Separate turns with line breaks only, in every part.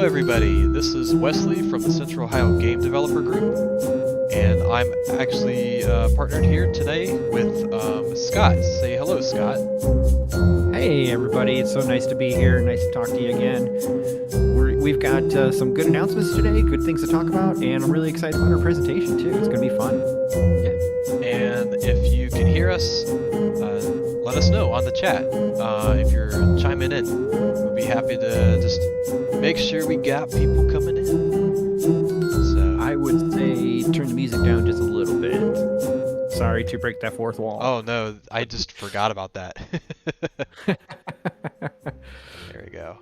everybody. This is Wesley from the Central Ohio Game Developer Group, and I'm actually partnered here today with Scott. Say hello, Scott.
Hey, everybody. It's so nice to be here. Nice to talk to you again. We've got some good announcements today, good things to talk about, and I'm really excited about our presentation, too. It's going to be fun.
Yeah. And if you can hear us, let us know on the chat. If you're chiming in, we'll be happy to just make sure we got people coming in. So
I would say turn the music down just a little bit. Sorry to break that fourth wall.
Oh no, I just forgot about that. There we go.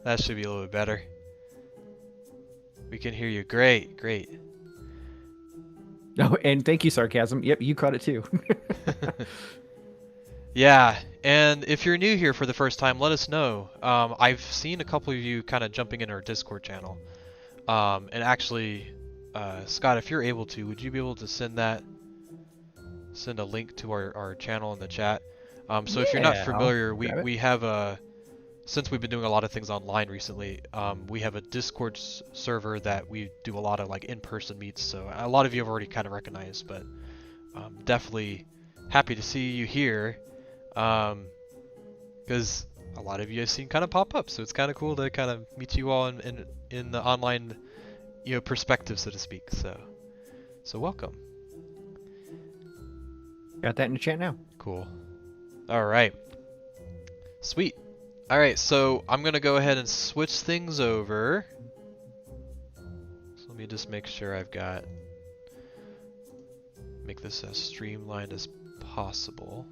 That should be a little bit better. We can hear you. Great, great.
Oh, and thank you, Sarcasm. Yep, you caught it too.
Yeah, and if you're new here for the first time, let us know. I've seen a couple of you kind of jumping in our Discord channel. And actually, Scott, if you're able to, would you be able to send a link to our channel in the chat? So if you're not familiar, we have a, since we've been doing a lot of things online recently, we have a Discord server that we do a lot of like in-person meets. So a lot of you have already kind of recognized, but definitely happy to see you here. Because a lot of you I've seen kind of pop up, so it's kind of cool to kind of meet you all in the online, perspective, so to speak. So welcome.
Got that in the chat now.
Cool. All right. Sweet. All right, so I'm gonna go ahead and switch things over. So let me just make sure make this as streamlined as possible.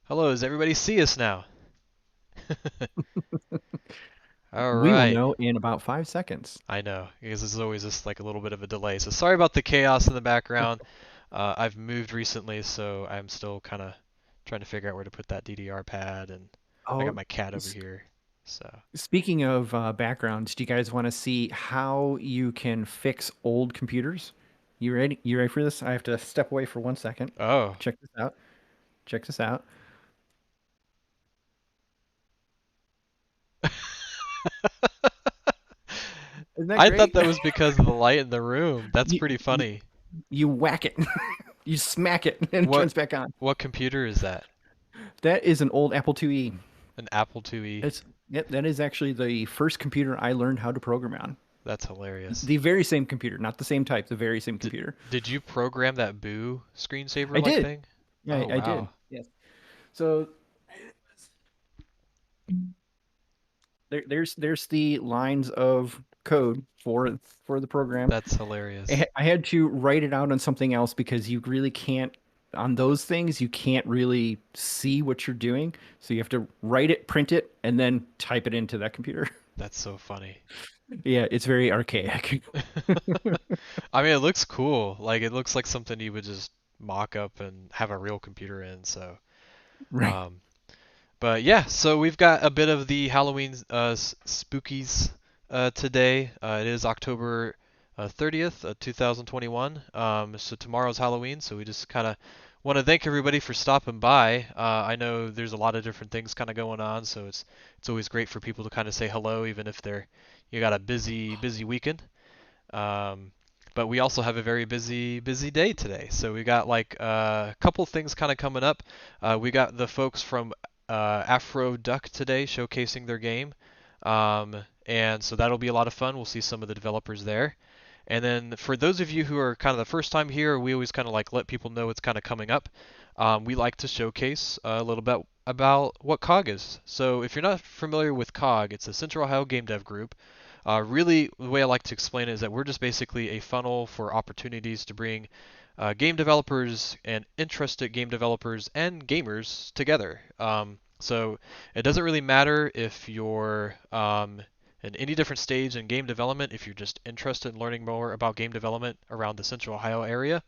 Hello, does everybody see us now? All right.
We will know in about 5 seconds.
I know, because there's always just like a little bit of a delay. So sorry about the chaos in the background. I've moved recently, so I'm still kind of trying to figure out where to put that DDR pad, and I got my cat over here. So
speaking of backgrounds, do you guys want to see how you can fix old computers? You ready? You ready for this? I have to step away for 1 second.
Oh.
Check this out. Check this out.
I thought that was because of the light in the room. That's pretty funny.
You whack it. You smack it and it
What
turns back on.
what computer is that?
That is an old Apple IIe.
An Apple IIe.
It's Yep, that is actually the first computer I learned how to program on.
That's hilarious.
The very same computer, not the same type, the very same
Did
computer.
did you program that Boo screensaver
I
like
did.
thing?
Yeah,
Oh
I did.
wow.
Yes. So there's the lines of code for the program.
That's hilarious.
I had to write it out on something else because you really can't on those things you can't really see what you're doing. So you have to write it, print it, and then type it into that computer.
That's so funny.
Yeah, it's very archaic.
I mean, it looks cool. Like it looks like something you would just mock up and have a real computer in. So,
Right.
um, but yeah, so we've got a bit of the Halloween spookies today. It is October 30th, 2021. So tomorrow's Halloween, so we just kind of want to thank everybody for stopping by. I know there's a lot of different things kind of going on, so it's always great for people to kind of say hello, even if you got a busy weekend. Um, but we also have a very busy day today. So we got like a couple things kind of coming up. We got the folks from Afro Duck today showcasing their game. And so that'll be a lot of fun. We'll see some of the developers there. And then for those of you who are kind of the first time here, we always kind of like let people know what's kind of coming up. We like to showcase a little bit about what COG is. So if you're not familiar with COG, it's a Central Ohio Game Dev Group. Really, the way I like to explain it is that we're just basically a funnel for opportunities to bring game developers and interested game developers and gamers together. So it doesn't really matter if you're in any different stage in game development. If you're just interested in learning more about game development around the Central Ohio area,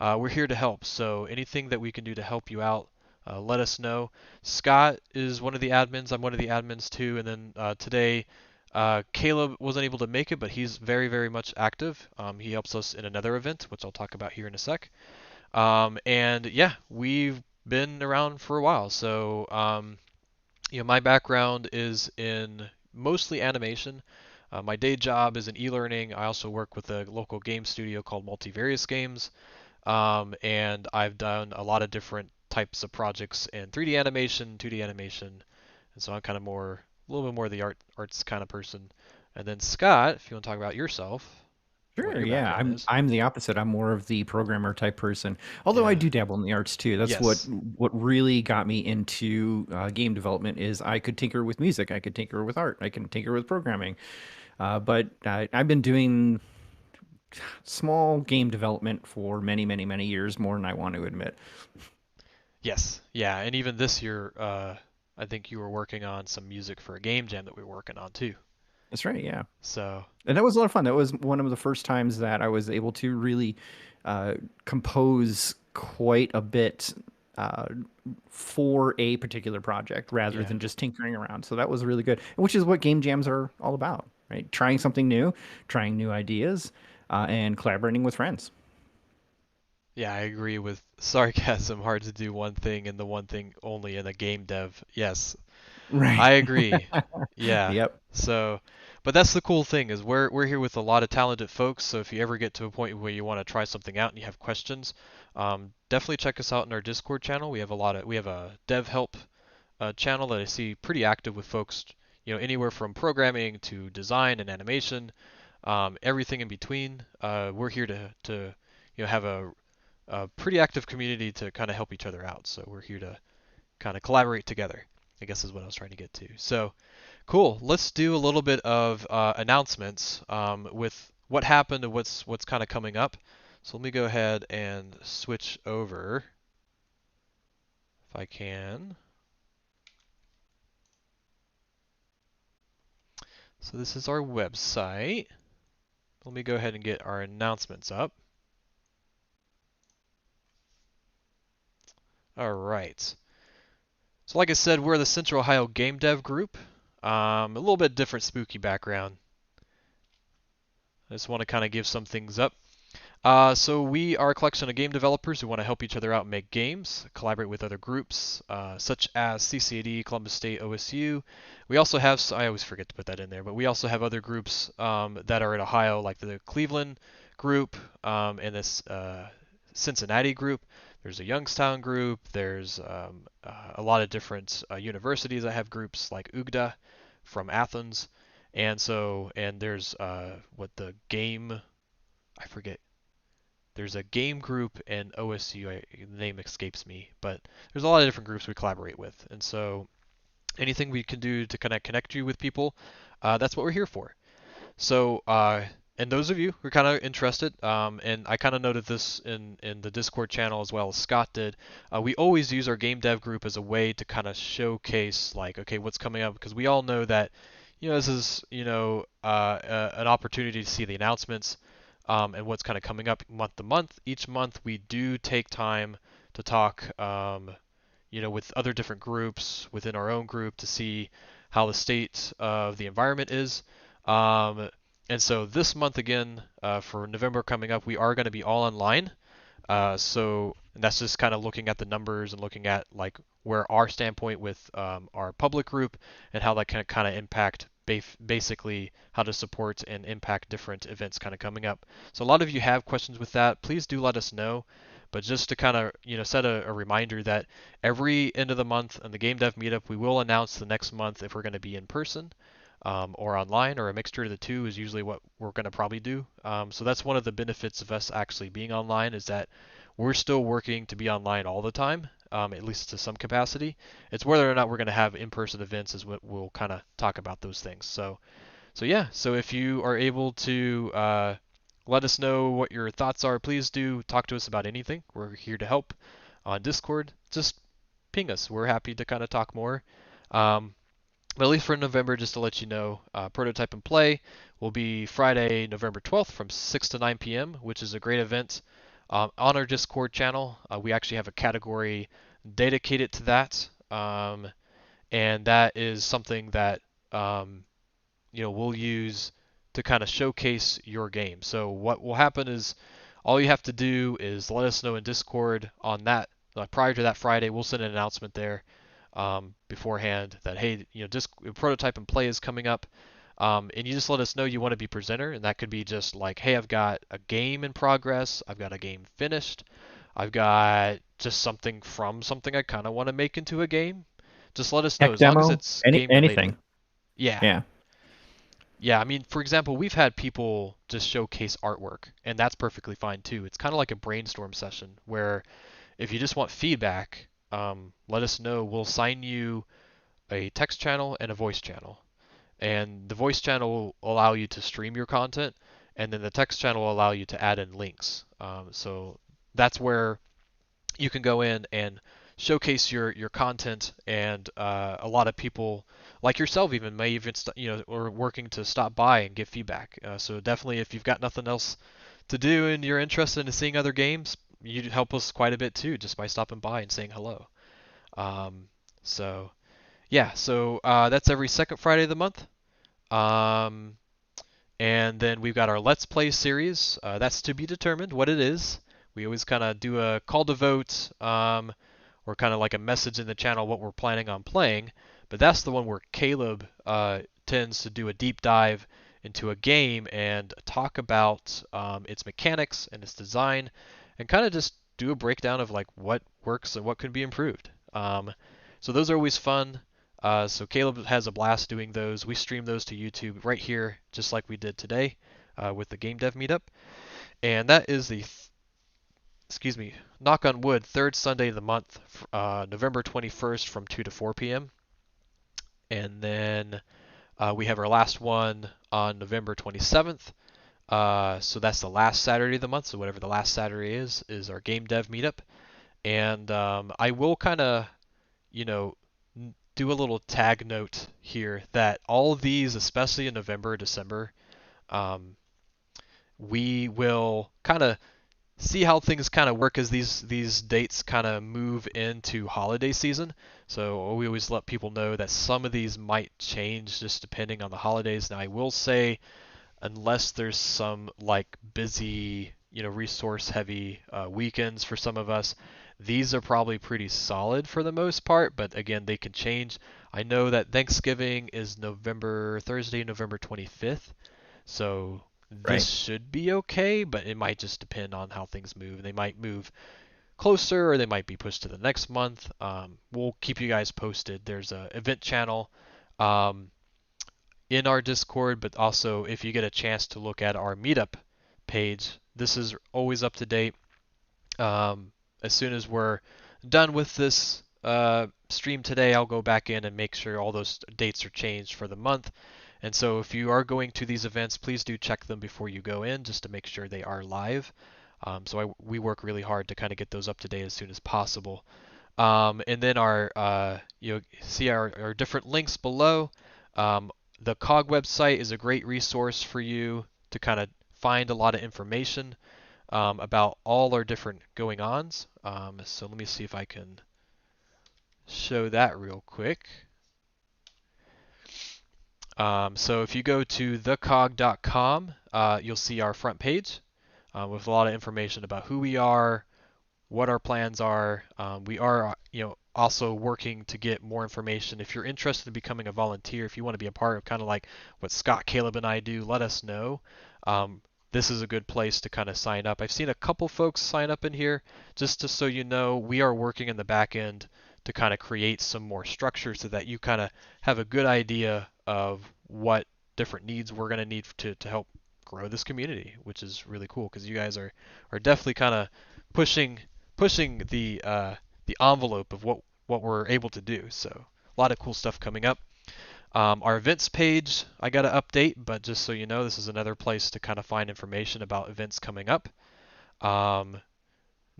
we're here to help. So anything that we can do to help you out, let us know. Scott is one of the admins. I'm one of the admins too. And then today, Caleb wasn't able to make it, but he's very much active. He helps us in another event, which I'll talk about here in a sec. And yeah, we've been around for a while. So my background is in mostly animation. My day job is in e-learning. I also work with a local game studio called Multivarious Games. And I've done a lot of different types of projects in 3D animation, 2D animation, and so I'm kind of a little bit more the arts kind of person. And then Scott, if you want to talk about yourself, what
Sure,
your
yeah.
background is.
I'm the opposite. I'm more of the programmer type person. Although I
Yeah.
do dabble in the arts too. That's
Yes.
what really got me into game development is I could tinker with music, I could tinker with art, I can tinker with programming. But I've been doing small game development for many years, more than I want to admit.
Yes. Yeah. And even this year, I think you were working on some music for a game jam that we were working on too.
That's right, yeah.
So
And that was a lot of fun. That was one of the first times that I was able to really uh, compose quite a bit uh, for a particular project rather
yeah.
than just tinkering around. So that was really good, which is what game jams are all about, right? Trying something new, trying new ideas, and collaborating with friends.
Yeah, I agree with sarcasm. Hard to do one thing and the one thing only in a game dev. Yes,
Right.
I agree. Yeah.
Yep.
So, but that's the cool thing is we're here with a lot of talented folks. So if you ever get to a point where you want to try something out and you have questions, definitely check us out in our Discord channel. We have a dev help channel that I see pretty active with folks, anywhere from programming to design and animation, everything in between. We're here to have a pretty active community to kind of help each other out. So we're here to kind of collaborate together, I guess is what I was trying to get to. So cool. Let's do a little bit of announcements with what happened and what's kind of coming up. So let me go ahead and switch over if I can. So this is our website. Let me go ahead and get our announcements up. All right. So like I said, we're the Central Ohio Game Dev Group. A little bit different spooky background. I just want to kind of give some things up. So we are a collection of game developers who want to help each other out and make games, collaborate with other groups, such as CCAD, Columbus State, OSU. We also have, I always forget to put that in there, but we also have other groups that are in Ohio, like the Cleveland group and this Cincinnati group, there's a Youngstown group, there's a lot of different universities that have groups like UGDA from Athens, and there's what the game, I forget. There's a game group in OSU. The name escapes me, but there's a lot of different groups we collaborate with, and so anything we can do to connect you with people, that's what we're here for. So, and those of you who are kind of interested, and I kind of noted this in the Discord channel as well as Scott did, we always use our game dev group as a way to kind of showcase, like, okay, what's coming up, because we all know that, this is, an opportunity to see the announcements, and what's kind of coming up month to month. Each month we do take time to talk, with other different groups within our own group to see how the state of the environment is. Um, and so this month again, for November coming up, we are going to be all online. So that's just kind of looking at the numbers and looking at like where our standpoint with our public group and how that can kind of impact basically how to support and impact different events kind of coming up. So a lot of you have questions with that. Please do let us know. But just to kind of set a reminder that every end of the month on the Game Dev Meetup, we will announce the next month if we're going to be in person, or online, or a mixture of the two is usually what we're going to probably do. So that's one of the benefits of us actually being online is that we're still working to be online all the time, at least to some capacity. It's whether or not we're going to have in-person events is what we'll kind of talk about those things. So yeah, so if you are able to let us know what your thoughts are, please do talk to us about anything. We're here to help on Discord. Just ping us. We're happy to kind of talk more. But at least for November, just to let you know, Prototype and Play will be Friday, November 12th from 6 to 9 p.m., which is a great event. On our Discord channel, we actually have a category dedicated to that, and that is something that we'll use to kind of showcase your game. So what will happen is all you have to do is let us know in Discord on that prior to that Friday. We'll send an announcement there beforehand that hey, Prototype and Play is coming up, and you just let us know you want to be presenter, and that could be just like, hey, I've got a game in progress, I've got a game finished, I've got just something from something I kind of want to make into a game. Just let us know
Tech
as long as
demo,
it's game related.
anything.
Yeah.
Yeah.
Yeah, I mean, for example, we've had people just showcase artwork, and that's perfectly fine too. It's kind of like a brainstorm session where if you just want feedback, let us know. We'll assign you a text channel and a voice channel. And the voice channel will allow you to stream your content, and then the text channel will allow you to add in links. So that's where you can go in and showcase your content, and a lot of people like yourself even may even or working to stop by and give feedback. So definitely, if you've got nothing else to do and you're interested in seeing other games, you'd help us quite a bit too just by stopping by and saying hello. So yeah, so that's every second Friday of the month. Um, and then we've got our Let's Play series. That's to be determined what it is. We always kind of do a call to vote, or kind of like a message in the channel what we're planning on playing. But that's the one where Caleb tends to do a deep dive into a game and talk about its mechanics and its design, and kind of just do a breakdown of like what works and what could be improved. So those are always fun. So Caleb has a blast doing those. We stream those to YouTube right here, just like we did today with the Game Dev Meetup. And that is the, excuse me, knock on wood, third Sunday of the month, November 21st from 2 to 4 p.m. And then we have our last one on November 27th. So that's the last Saturday of the month. So whatever the last Saturday is our Game Dev Meetup. And I will kind of, do a little tag note here that all of these, especially in November, December, we will kind of see how things kind of work as these dates kind of move into holiday season. So we always let people know that some of these might change just depending on the holidays. Now I will say, unless there's some like busy, resource heavy weekends for some of us, these are probably pretty solid for the most part, but again, they can change. I know that Thanksgiving is Thursday, November 25th. So This
Right.
should be okay, but it might just depend on how things move. They might move closer, or they might be pushed to the next month. We'll keep you guys posted. There's a event channel um, in our Discord, but also if you get a chance to look at our Meetup page, this is always up to date. As soon as we're done with this stream today, I'll go back in and make sure all those dates are changed for the month. And so if you are going to these events, please do check them before you go in just to make sure they are live. We work really hard to kind of get those up to date as soon as possible. And then you see our different links below. The COG website is a great resource for you to kind of find a lot of information about all our different going ons. So let me see if I can show that real quick. So if you go to thecog.com, you'll see our front page with a lot of information about who we are, what our plans are. We are, also working to get more information. If you're interested in becoming a volunteer, if you want to be a part of kind of like what Scott, Caleb, and I do, let us know. Um, this is a good place to kind of sign up. I've seen a couple folks sign up in here. Just so you know, we are working in the back end to kind of create some more structure so that you kind of have a good idea of what different needs we're going to need to help grow this community, which is really cool because you guys are definitely kind of pushing the envelope of what we're able to do. So a lot of cool stuff coming up. Our events page, I got to update, but just so you know, this is another place to kind of find information about events coming up. Um,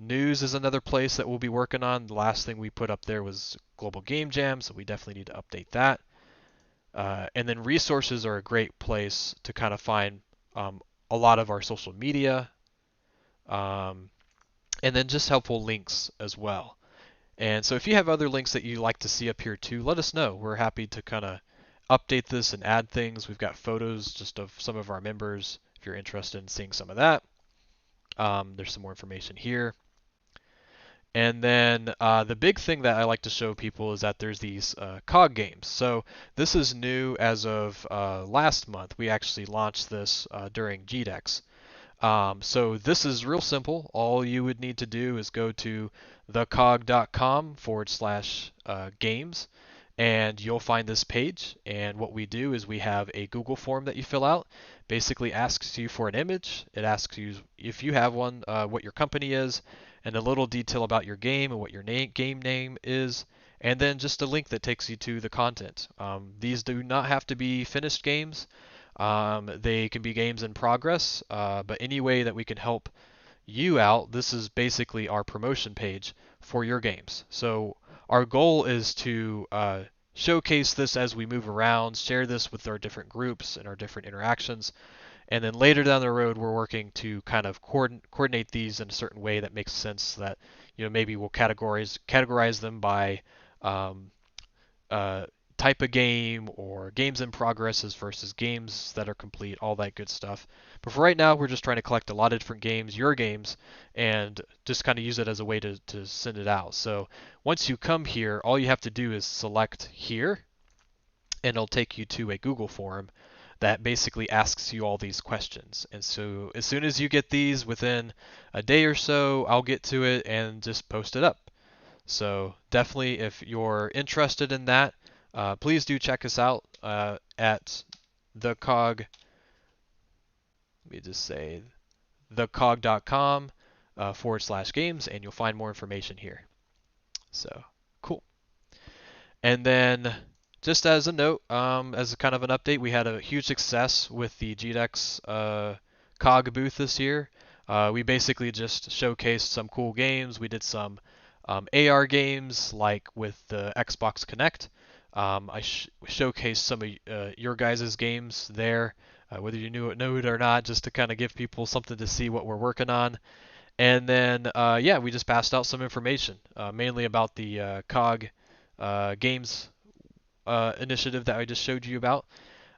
News is another place that we'll be working on. The last thing we put up there was Global Game Jam, so we definitely need to update that. And then resources are a great place to kind of find a lot of our social media, um, and then just helpful links as well. And so if you have other links that you like to see up here too, let us know. We're happy to kind of update this and add things. We've got photos just of some of our members if you're interested in seeing some of that. There's some more information here. And then the big thing that I like to show people is that there's these COG games. So this is new as of last month. We actually launched this during GDEX. So this is real simple. All you would need to do is go to thecog.com/games, and you'll find this page. And what we do is we have a Google form that you fill out. Basically asks you for an image. It asks you if you have one, what your company is, and a little detail about your game and what your game name is, and then just a link that takes you to the content. These do not have to be finished games. They can be games in progress, but any way that we can help you out, this is basically our promotion page for your games. So our goal is to showcase this as we move around, share this with our different groups and our different interactions, and then later down the road, we're working to kind of coordinate these in a certain way that makes sense. That maybe we'll categorize them by um, uh, type of game or games in progresses versus games that are complete, all that good stuff. But for right now, we're just trying to collect a lot of different games, your games, and just kind of use it as a way to send it out. So once you come here, all you have to do is select here, and it'll take you to a Google form that basically asks you all these questions. And so as soon as you get these within a day or so, I'll get to it and just post it up. So definitely, if you're interested in that, please do check us out at thecog. Let me just say thecog.com /games, and you'll find more information here. So cool. And then, just as a note, as a kind of an update, we had a huge success with the GDEX COG booth this year. We basically just showcased some cool games. We did some AR games, like with the Xbox Connect. I showcased some of your guys' games there, whether you know it or not, just to kind of give people something to see what we're working on. And then, yeah, we just passed out some information, mainly about the COG games initiative that I just showed you about.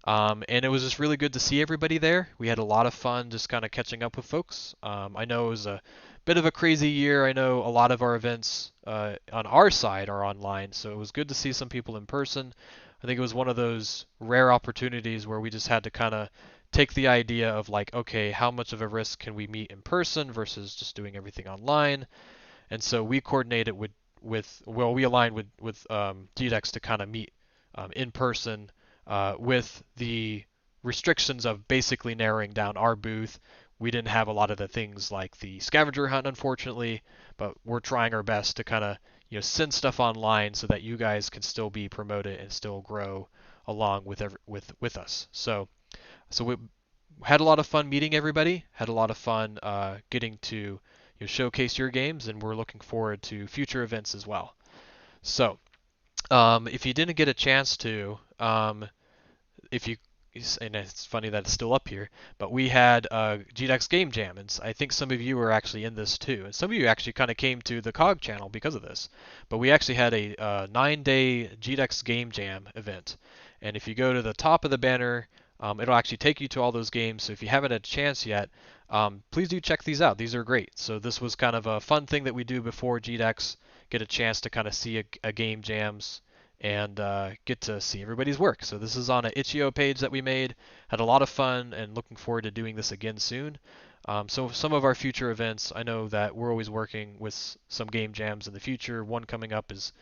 And it was just really good to see everybody there. We had a lot of fun just kind of catching up with folks. I know it was a bit of a crazy year. I know a lot of our events on our side are online, so it was good to see some people in person. I think it was one of those rare opportunities where we just had to kind of take the idea of like, okay, how much of a risk can we meet in person versus just doing everything online? And so we coordinated we aligned with GDEX to kind of meet in person with the restrictions of basically narrowing down our booth. We didn't have a lot of the things like the scavenger hunt, unfortunately, but we're trying our best to kind of send stuff online so that you guys can still be promoted and still grow along with us. So we had a lot of fun meeting everybody. Had a lot of fun getting to showcase your games, and we're looking forward to future events as well. So, if you didn't get a chance to, if you and it's funny that it's still up here, but we had GDEX Game Jam, and I think some of you were actually in this too, and some of you actually kind of came to the COG channel because of this. But we actually had a 9-day GDEX Game Jam event, and if you go to the top of the banner, it'll actually take you to all those games. So if you haven't had a chance yet, please do check these out. These are great. So this was kind of a fun thing that we do before GDEX, get a chance to kind of see a game jams and get to see everybody's work. So this is on an itch.io page that we made. Had a lot of fun and looking forward to doing this again soon. So some of our future events, I know that we're always working with some game jams in the future. One coming up is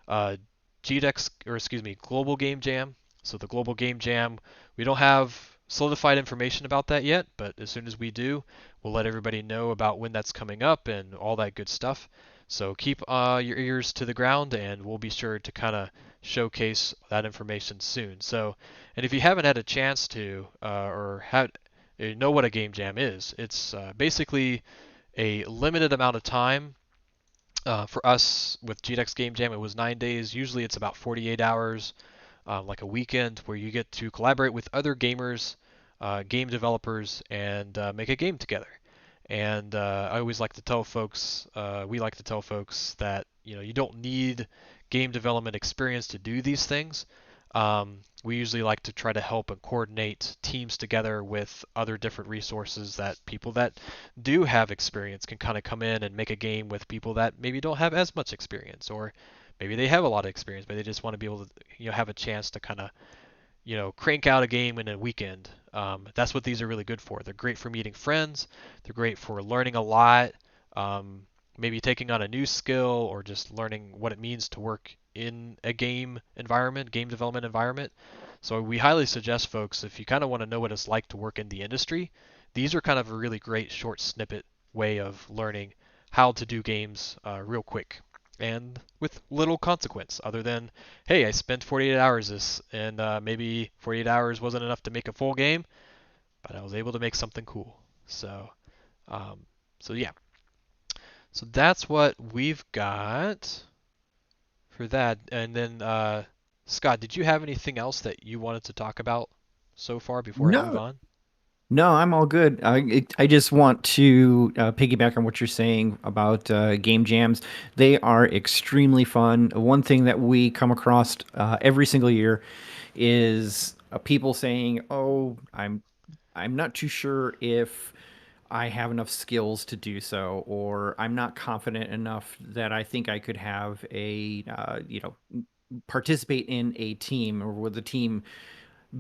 uh, GDEX, or excuse me, Global Game Jam. So the Global Game Jam, we don't have solidified information about that yet, but as soon as we do, we'll let everybody know about when that's coming up and all that good stuff. So keep your ears to the ground, and we'll be sure to kind of showcase that information soon. So, and if you haven't had a chance to know what a game jam is, it's basically a limited amount of time. For us with GDEX Game Jam, it was 9 days. Usually, it's about 48 hours, like a weekend, where you get to collaborate with other gamers, game developers, and make a game together. And I always like to tell folks, we like to tell folks that you don't need game development experience to do these things. We usually like to try to help and coordinate teams together with other different resources that people that do have experience can kind of come in and make a game with people that maybe don't have as much experience, or maybe they have a lot of experience, but they just want to be able to have a chance to kind of crank out a game in a weekend. That's what these are really good for. They're great for meeting friends. They're great for learning a lot. Um, Maybe taking on a new skill or just learning what it means to work in a game environment, game development environment. So we highly suggest folks, if you kind of want to know what it's like to work in the industry, these are kind of a really great short snippet way of learning how to do games real quick and with little consequence other than, hey, I spent 48 hours this, and maybe 48 hours wasn't enough to make a full game, but I was able to make something cool. So, um, so yeah. So that's what we've got for that. And then, Scott, did you have anything else that you wanted to talk about so far before I move
No,
on?
no, I'm all good. I just want to piggyback on what you're saying about game jams. They are extremely fun. One thing that we come across every single year is people saying, "Oh, I'm not too sure if I have enough skills to do so, or I'm not confident enough that I think I could have participate in a team, or with the team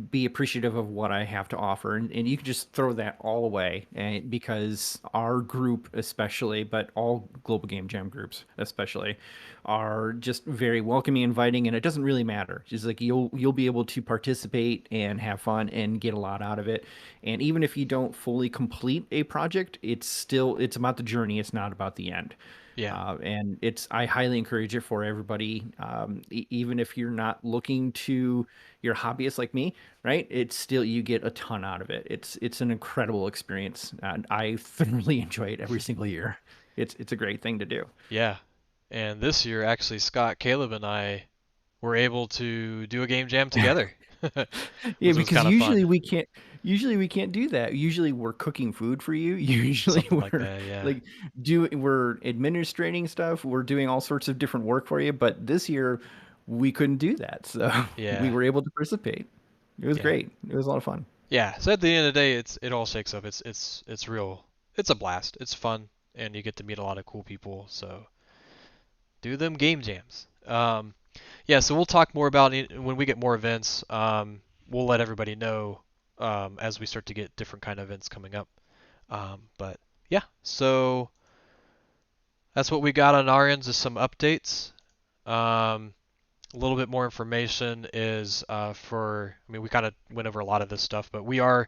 be appreciative of what I have to offer." And you can just throw that all away. And because our group, especially, but all global game jam groups, especially, are just very welcoming, inviting, and it doesn't really matter. Just like you'll be able to participate and have fun and get a lot out of it. And even if you don't fully complete a project, it's about the journey. It's not about the end.
Yeah.
And I highly encourage it for everybody, even if you're not looking to, you're a hobbyist like me, right? It's still, you get a ton out of it. It's an incredible experience, and I thoroughly enjoy it every single year. It's a great thing to do.
Yeah. And this year, actually, Scott, Caleb, and I were able to do a game jam together,
Yeah,
which was
because
kind of fun.
usually we can't do that. Usually we're cooking food for you. Usually
Something like
we're
that, yeah.
like we're administrating stuff. We're doing all sorts of different work for you. But this year we couldn't do that. So we
Yeah.
were able to participate. It was
Yeah.
great. It was a lot of fun.
Yeah. So at the end of the day, it all shakes up. It's real. It's a blast. It's fun, and you get to meet a lot of cool people. So do them game jams. Yeah. So we'll talk more about it when we get more events. We'll let everybody know as we start to get different kind of events coming up. But yeah, so that's what we got on our ends is some updates. Um, a little bit more information is I mean, we kind of went over a lot of this stuff, but we are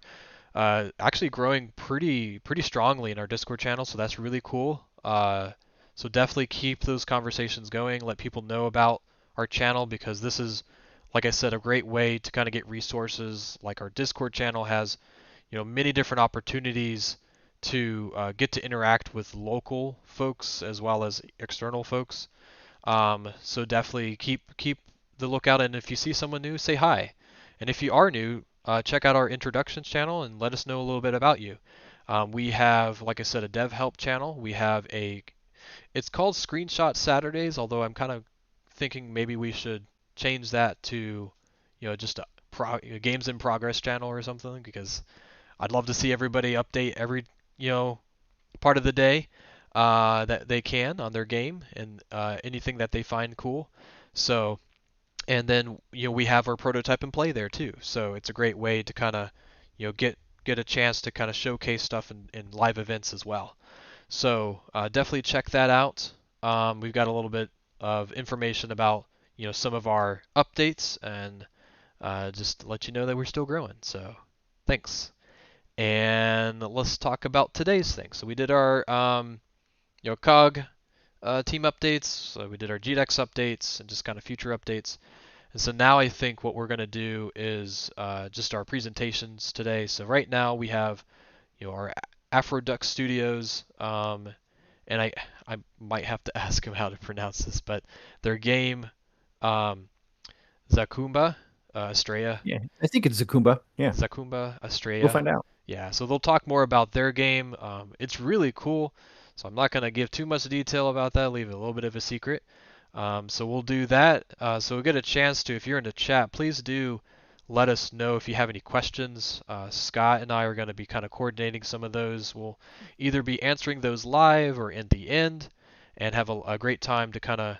actually growing pretty strongly in our Discord channel, so that's really cool. So definitely keep those conversations going. Let people know about our channel because this is, like I said, a great way to kind of get resources. Like our Discord channel has, many different opportunities to get to interact with local folks as well as external folks. So definitely keep the lookout, and if you see someone new, say hi. And if you are new, check out our introductions channel and let us know a little bit about you. We have, like I said, a dev help channel. We have it's called Screenshot Saturdays, although I'm kind of thinking maybe we should change that to, just a games in progress channel or something because I'd love to see everybody update every, you know, part of the day that they can on their game and anything that they find cool. So, and then we have our prototype and play there too. So it's a great way to kind of get a chance to kind of showcase stuff in live events as well. So definitely check that out. We've got a little bit of information about some of our updates and just to let you know that we're still growing. So thanks. And let's talk about today's thing. So we did our COG team updates. So we did our GDEX updates and just kind of future updates. And so now I think what we're going to do is just our presentations today. So right now we have our Afroduck Studios, and I might have to ask him how to pronounce this, but their game um, Zakumba Estrella
Yeah, I think it's Zakumba. Yeah,
Zakumba
we'll
Estrella.
find out.
Yeah, so they'll talk more about their game. It's really cool, so I'm not going to give too much detail about that, leave it a little bit of a secret. So we'll do that. So we'll get a chance to, if you're in the chat, please do let us know if you have any questions. Scott and I are going to be kind of coordinating some of those. We'll either be answering those live or in the end, and have a great time to kind of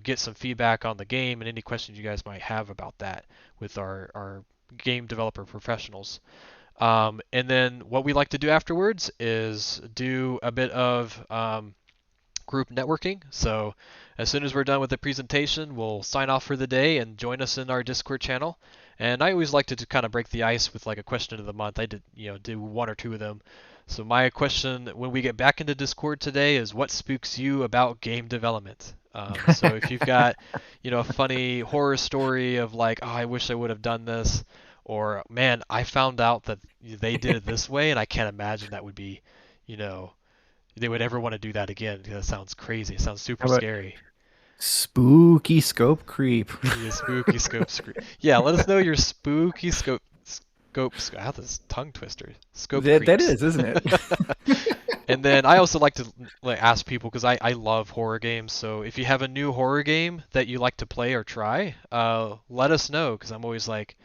get some feedback on the game and any questions you guys might have about that with our game developer professionals. And then what we like to do afterwards is do a bit of group networking. So as soon as we're done with the presentation, we'll sign off for the day and join us in our Discord channel. And I always like to kind of break the ice with like a question of the month. I did, do one or two of them. So my question when we get back into Discord today is what spooks you about game development? So if you've got, a funny horror story of like, oh, I wish I would have done this, or man, I found out that they did it this way, and I can't imagine that would be, you know, they would ever want to do that again because that sounds crazy. It sounds super
How about
scary.
spooky scope creep?
Yeah, spooky scope. Yeah, let us know your spooky scopes. I have this tongue twister. Scope
That
creeps.
is, isn't it?
And then I also like to ask people because I love horror games. So if you have a new horror game that you like to play or try, let us know because I'm always like,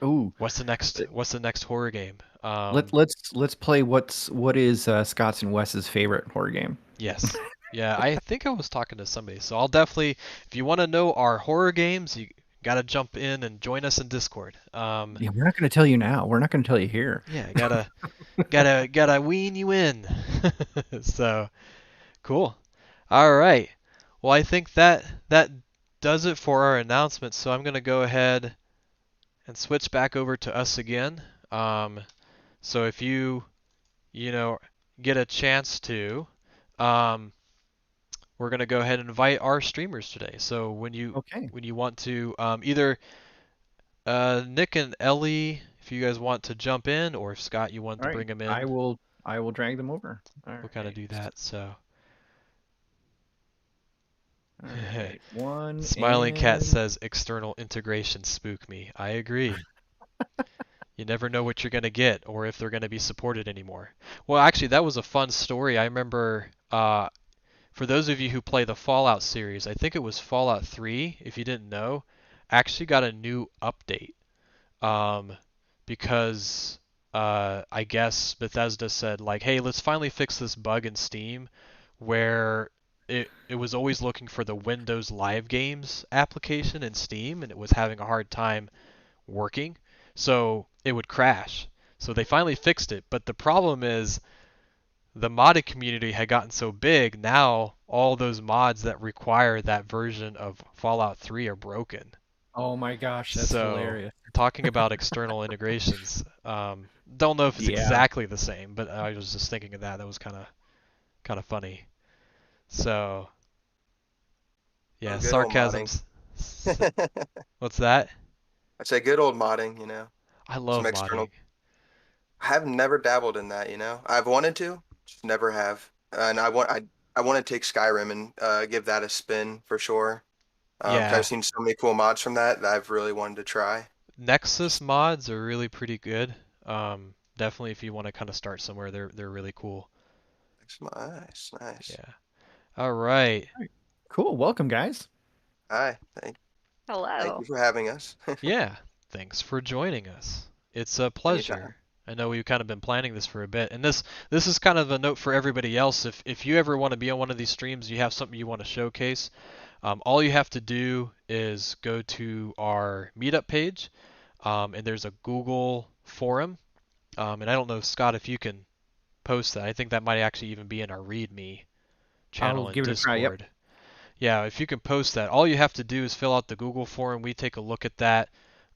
Ooh,
what's the next horror game?
let's play what is Scott's and Wes's favorite horror game?
Yes. Yeah, I think I was talking to somebody. So I'll definitely, if you want to know our horror games, you gotta jump in and join us in Discord.
Yeah, we're not going to tell you now. We're not going to tell you here.
Yeah, gotta wean you in. So cool. All right. Well, I think that does it for our announcement. So I'm gonna go ahead and switch back over to us again. So if you know get a chance to, um, we're gonna go ahead and invite our streamers today. So
Okay.
when you want to either Nick and Ellie, if you guys want to jump in, or if Scott you want
All
to
right.
bring them
I
in,
will I will drag them over. All
we'll kind of
right.
do that. So
All right. One
Smiling Cat
and
says external integration spook me. I agree. You never know what you're gonna get or if they're gonna be supported anymore. Well, actually, that was a fun story. I remember for those of you who play the Fallout series, I think it was Fallout 3, if you didn't know, actually got a new update. Um, because I guess Bethesda said like, "Hey, let's finally fix this bug in Steam where it was always looking for the Windows Live Games application in Steam and it was having a hard time working. So it would crash. So they finally fixed it, but the problem is the modding community had gotten so big, now all those mods that require that version of Fallout 3 are broken.
Oh my gosh, that's
So,
hilarious.
talking about external integrations, don't know if it's
Yeah.
exactly the same, but I was just thinking of that. That was kind of funny. So,
Oh,
yeah,
good old modding.
sarcasm's. What's that?
I say good old modding,
I
some
love modding.
external. I have never dabbled in that. I've wanted to, just never have. And I want to take Skyrim and give that a spin for sure. 'Cause I've
Yeah,
seen so many cool mods from that I've really wanted to try.
Nexus
Just
mods are really pretty good. Definitely if you want to kind of start somewhere, they're really cool.
nice, nice.
Yeah. All right.
All right. Cool. Welcome, guys.
Hi, thank
Hello.
you for having us.
Yeah. Thanks for joining us. It's a pleasure.
Anytime.
I know we've kind of been planning this for a bit, and this is kind of a note for everybody else. If you ever want to be on one of these streams, you have something you want to showcase, all you have to do is go to our meetup page, and there's a Google forum. And I don't know, Scott, if you can post that. I think that might actually even be in our README
I'll
channel in
give it a try. Yep.
Discord. Yeah, if you can post that, all you have to do is fill out the Google form. We take a look at that.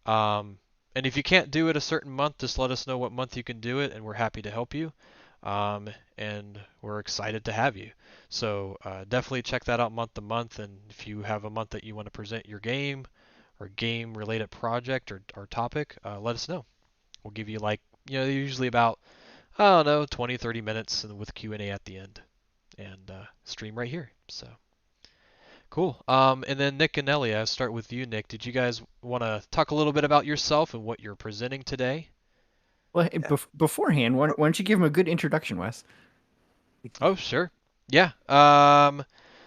Um, and if you can't do it a certain month, just let us know what month you can do it, and we're happy to help you. And we're excited to have you. So definitely check that out month to month. And if you have a month that you want to present your game or game related project or topic, let us know. We'll give you like, usually about, I don't know, 20, 30 minutes with Q&A at the end and stream right here. So. Cool. And then Nick and Ellie, I'll start with you, Nick. Did you guys want to talk a little bit about yourself and what you're presenting today?
Well, hey,
Yeah.
beforehand, why
Oh,
don't you give him a good introduction, Wes?
Oh, sure. Yeah.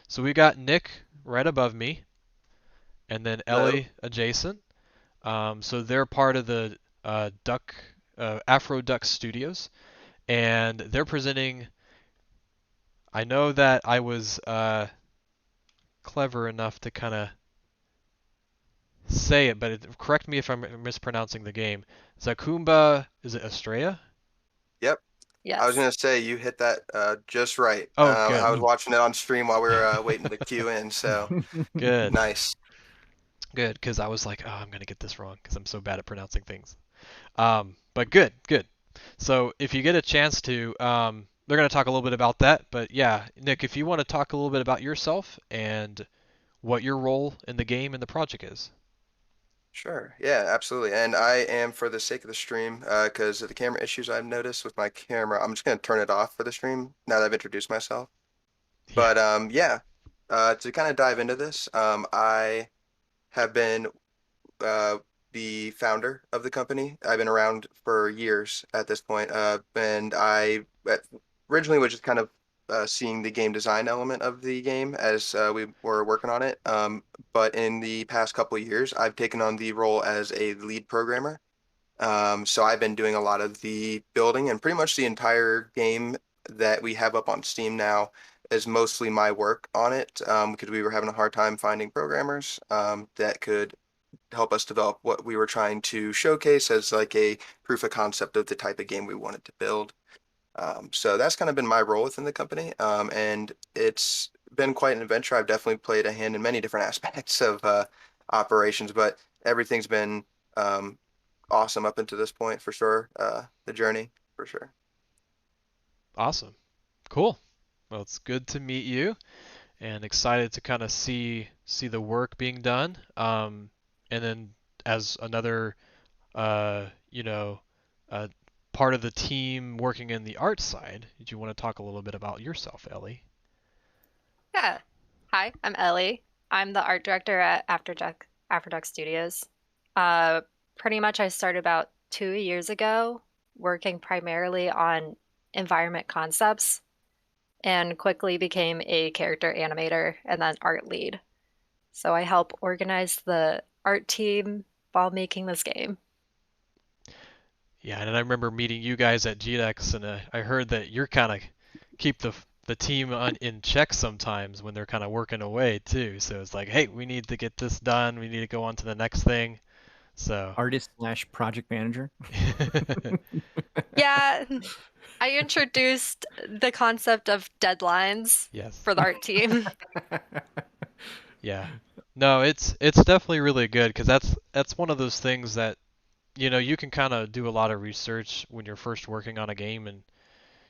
So we got Nick right above me, and then
hello.
Ellie adjacent. So they're part of the Duck Afro Duck Studios, and they're presenting. I know that I was clever enough to kind of say it, but correct me if I'm mispronouncing the game. Zakumba, is it Estrella?
Yep. I was
Yes.
gonna say you hit that just right.
Oh,
I
good,
was watching it on stream while we were waiting to queue in, so
good,
nice.
good. Because I was like, oh, I'm gonna get this wrong because I'm so bad at pronouncing things. But good, good. So if you get a chance to, they're gonna talk a little bit about that. But yeah, Nick, if you want to talk a little bit about yourself and what your role in the game and the project is.
Sure. Yeah, absolutely. And I am, for the sake of the stream, because of the camera issues I've noticed with my camera, I'm just going to turn it off for the stream now that I've introduced myself.
Yeah.
But yeah, to kind of dive into this, I have been uh, the founder of the company. I've been around for years at this point, and originally was just kind of seeing the game design element of the game as we were working on it. But in the past couple of years, I've taken on the role as a lead programmer. So I've been doing a lot of the building, and pretty much the entire game that we have up on Steam now is mostly my work on it, because we were having a hard time finding programmers that could help us develop what we were trying to showcase as like a proof of concept of the type of game we wanted to build. So that's kind of been my role within the company, and it's been quite an adventure. I've definitely played a hand in many different aspects of operations, but everything's been um, awesome up until this point for sure. The journey for sure.
Awesome. Cool. Well, it's good to meet you, and excited to kind of see the work being done. And then as another uh, you know, uh, part of the team working in the art side, did you want to talk a little bit about yourself, Ellie?
Yeah. Hi, I'm Ellie. I'm the art director at After Duck Studios. Uh, Pretty much I started about 2 years ago, working primarily on environment concepts, and quickly became a character animator and then art lead. So I help organize the art team while making this game.
Yeah, and I remember meeting you guys at GDEX, and I heard that you're kind of keep the team in check sometimes when they're kind of working away too. So it's like, hey, we need to get this done. We need to go on to the next thing. So
Artist slash project manager.
Yeah, I introduced the concept of deadlines
Yes.
for the art team.
Yeah. No, it's definitely really good because that's one of those things that you can kind of do a lot of research when you're first working on a game, and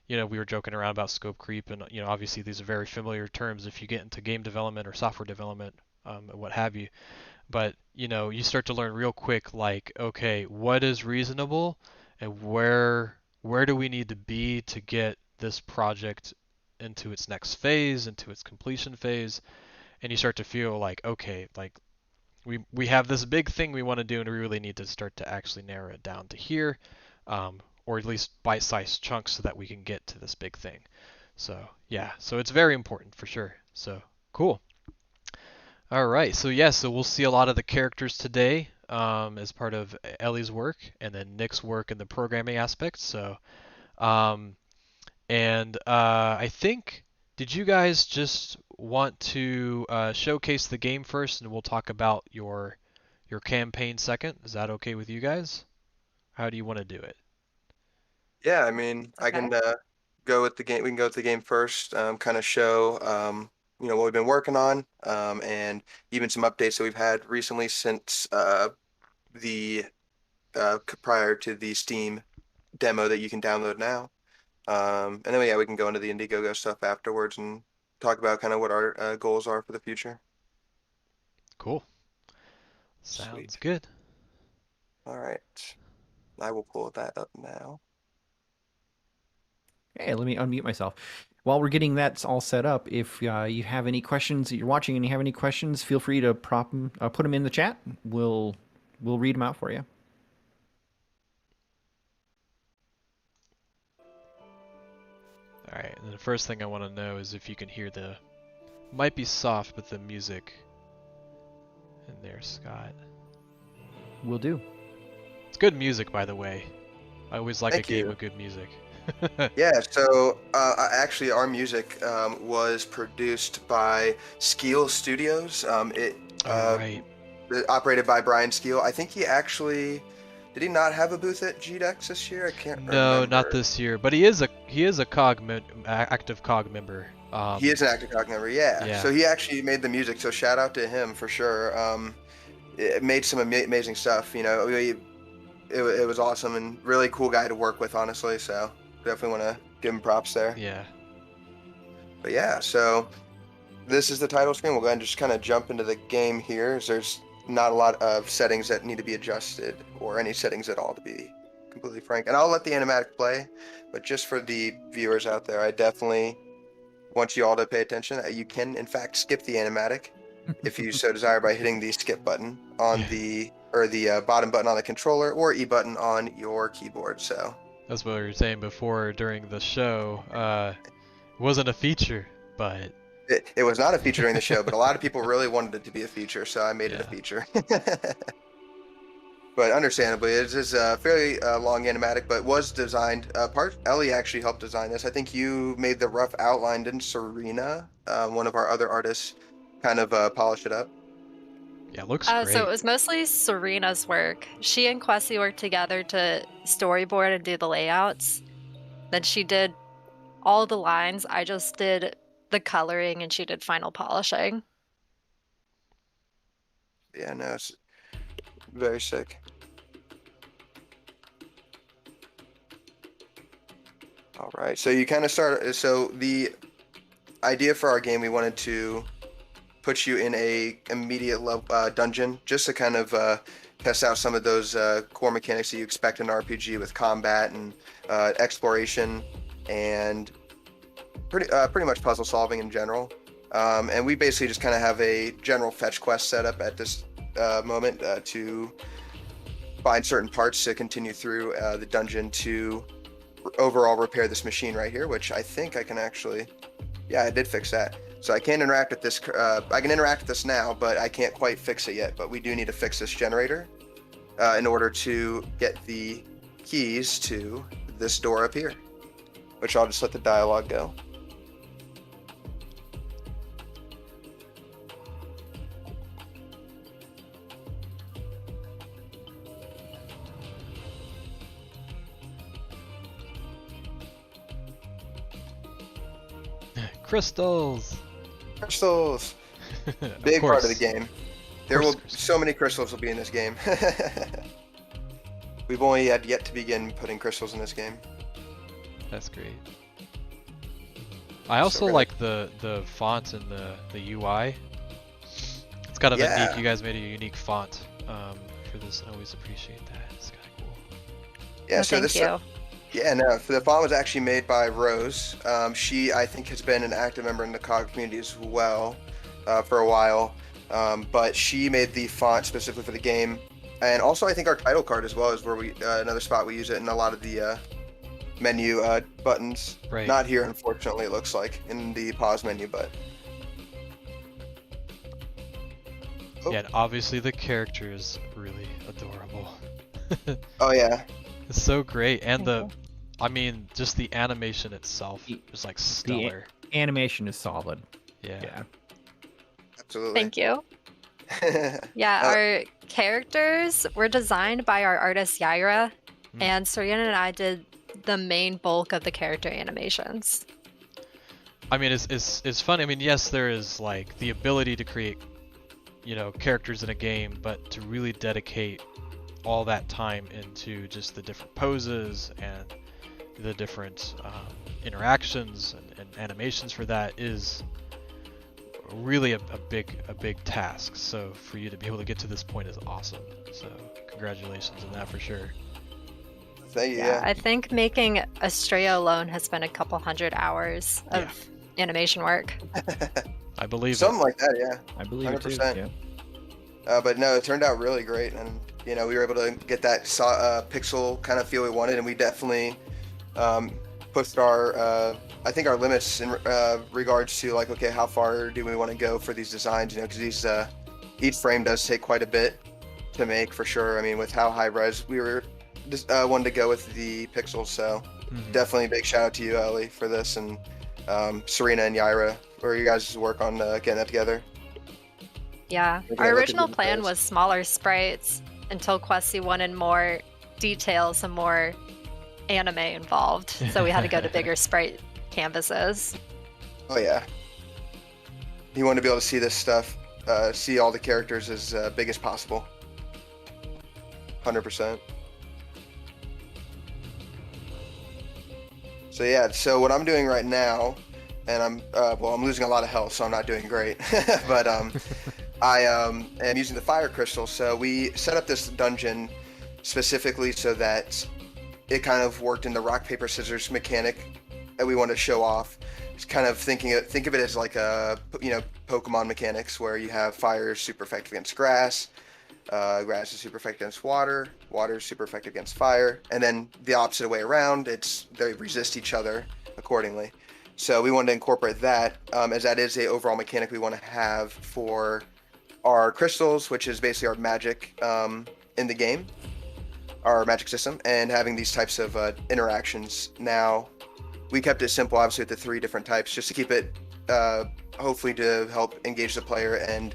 we were joking around about scope creep, and obviously these are very familiar terms if you get into game development or software development, and what have you. But you start to learn real quick, like, okay, what is reasonable, and where do we need to be to get this project into its next phase, into its completion phase, and you start to feel like, okay, like we have this big thing we want to do, and we really need to start to actually narrow it down to here, or at least bite-sized chunks so that we can get to this big thing. So yeah, so it's very important for sure. So cool. All right, so yeah, so we'll see a lot of the characters today, as part of Ellie's work, and then Nick's work in the programming aspects. So, um, and I think, did you guys just want to showcase the game first, and we'll talk about your campaign second? Is that okay with you guys? How do you want to do it?
Yeah, I mean, I
Okay.
can go with the game. We can go with the game first, kind of show what we've been working on, and even some updates that we've had recently since the prior to the Steam demo that you can download now. And then yeah, we can go into the Indiegogo stuff afterwards and talk about kind of what our goals are for the future.
Cool. Sounds
Sweet.
good.
All right. I will pull that up now.
Hey, let me unmute myself. While we're getting that all set up, if you have any questions that you're watching and you have any questions, feel free to put them in the chat. We'll read them out for you.
All right, and the first thing I want to know is if you can hear might be soft, but the music in there, Scott.
Will do.
It's good music, by the way. I always like a
Thank
game
you.
with good music.
Yeah, so actually, our music was produced by Skeel Studios.
Oh, right.
Operated by Brian Skeel. I think he actually did he not have a booth at GDEX this year? I can't
No, not
remember.
this year, but he is a active cog member.
He is an active cog member, yeah.
Yeah,
So he actually made the music. So shout out to him for sure. It made some amazing stuff. It was awesome and really cool guy to work with, honestly. So definitely want to give him props there.
yeah.
But yeah, so this is the title screen. We'll go ahead and just kind of jump into the game here. As there's not a lot of settings that need to be adjusted or any settings at all, to be completely frank. And I'll let the animatic play, but just for the viewers out there, I definitely want you all to pay attention. You can, in fact, skip the animatic if you so desire by hitting the skip button on
Yeah.
the bottom button on the controller or E button on your keyboard. So
That's what we were saying before during the show. It wasn't a feature, but
it was not a feature during the show, but a lot of people really wanted it to be a feature, so I made it a
yeah.
feature. But understandably, it is a fairly long animatic, but was designed. Ellie actually helped design this. I think you made the rough outline, didn't Serena, one of our other artists, kind of polish it up?
Yeah, looks
So it
great.
was mostly Serena's work. She and Kwesi worked together to storyboard and do the layouts. Then she did all the lines. I just did the coloring and she did final polishing.
Yeah, no, it's very sick. All right, so you kind of start. So the idea for our game, we wanted to put you in a immediate level, dungeon just to kind of test out some of those core mechanics that you expect in an RPG with combat and exploration and pretty much puzzle solving in general. And we basically just kind of have a general fetch quest set up at this moment to find certain parts to continue through the dungeon to overall repair this machine right here, which I think I can actually, yeah, I did fix that. So I can interact with this, I can interact with this now, but I can't quite fix it yet. But we do need to fix this generator in order to get the keys to this door up here, which I'll just let the dialogue go.
Crystals.
Crystals.
Of
Big part of the
course.
game. There will
crystals.
so many crystals will be in this game. We've only had yet to begin putting crystals in this game.
That's great. I also
good.
like the font and the UI. It's kind of
Yeah.
unique. You guys made a unique font for this. I always appreciate that. It's kind of cool.
Yeah,
Well,
so
thank
this
you.
Yeah, no, the font was actually made by Rose. She, I think, has been an active member in the COG community as well for a while. But she made the font specifically for the game. And also, I think our title card as well is where we another spot we use it in a lot of the menu buttons.
Right.
Not here, unfortunately, it looks like, in the pause menu, but... Oh.
Yeah, and obviously the character is really adorable.
Oh, yeah.
It's so great, and
Thank
I mean, just the animation itself is like stellar.
Animation is solid.
Yeah.
Yeah.
Absolutely.
Thank you. Yeah, our characters were designed by our artist Yaira,
Hmm.
and Soriana and I did the main bulk of the character animations.
I mean, it's fun. I mean, yes, there is like the ability to create, characters in a game, but to really dedicate all that time into just the different poses and the different interactions and animations for that is really a big task. So for you to be able to get to this point is awesome. So congratulations on that for sure.
Thank you,
Yeah,
yeah.
I think making Estrella alone has been a couple hundred hours of animation work.
I believe
Something like that, yeah.
I believe it too.
100%.
Yeah.
But no, it turned out really great, and we were able to get that pixel kind of feel we wanted, and we definitely pushed our I think our limits in regards to like, okay, how far do we want to go for these designs? Because these each frame does take quite a bit to make for sure. I mean, with how high res we were just wanted to go with the pixels, so
Mhm.
definitely big shout out to you, Ellie, for this, and Serena and Yaira for you guys' work on getting that together.
Yeah,
Maybe I
our
look at
original
the
plan
details.
was smaller sprites until Questy wanted more details and more anime involved, so we had to go to bigger sprite canvases.
Oh yeah. You want to be able to see this stuff, see all the characters as big as possible. 100%. So yeah, so what I'm doing right now, and I'm losing a lot of health, so I'm not doing great. But I am using the fire crystal. So we set up this dungeon specifically so that it kind of worked in the rock paper scissors mechanic that we want to show off. It's kind of think of it as like a Pokemon mechanics where you have fire is super effective against grass, grass is super effective against water, water is super effective against fire, and then the opposite way around. They resist each other accordingly. So we wanted to incorporate that as that is a overall mechanic we want to have for our crystals, which is basically our magic in the game, our magic system, and having these types of interactions. Now, we kept it simple, obviously, with the 3 different types, just to keep it, hopefully, to help engage the player and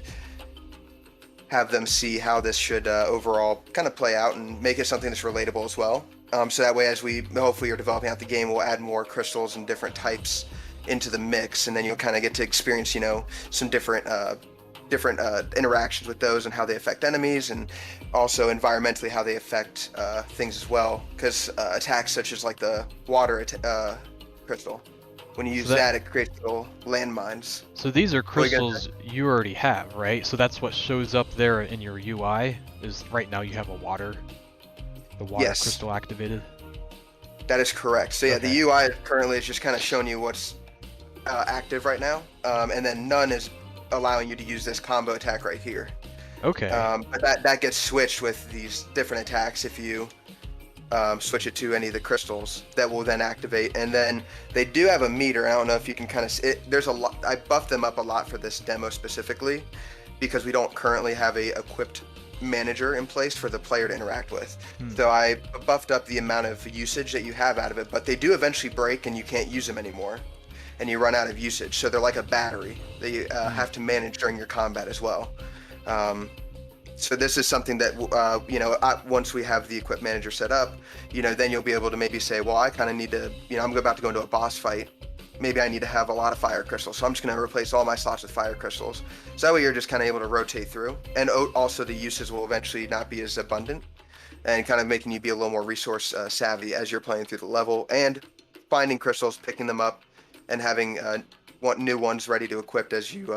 have them see how this should overall kind of play out and make it something that's relatable as well. So that way, as we hopefully are developing out the game, we'll add more crystals and different types into the mix, and then you'll kind of get to experience, some different interactions with those and how they affect enemies, and also environmentally how they affect things as well. Because attacks such as like the water crystal, when you use that, it creates little landmines.
So these are
Well, you got
crystals you already have, right? So that's what shows up there in your UI. Is right now you have the water
Yes.
crystal activated.
That is correct. So yeah,
Okay.
the UI currently is just kind of showing you what's active right now, and then none is allowing you to use this combo attack right here.
Okay.
But that gets switched with these different attacks if you switch it to any of the crystals that will then activate. And then they do have a meter. I don't know if you can kind of there's a lot. I buffed them up a lot for this demo specifically because we don't currently have a equipped manager in place for the player to interact with. So I buffed up the amount of usage that you have out of it, but they do eventually break and you can't use them anymore and you run out of usage. So they're like a battery that you have to manage during your combat as well. So this is something that, once we have the equip manager set up, then you'll be able to maybe say, well, I kind of need to, I'm about to go into a boss fight maybe I need to have a lot of fire crystals, so I'm just going to replace all my slots with fire crystals. So that way you're just kind of able to rotate through, and also the uses will eventually not be as abundant, and kind of making you be a little more resource savvy as you're playing through the level, and finding crystals, picking them up, and having new ones ready to equip as you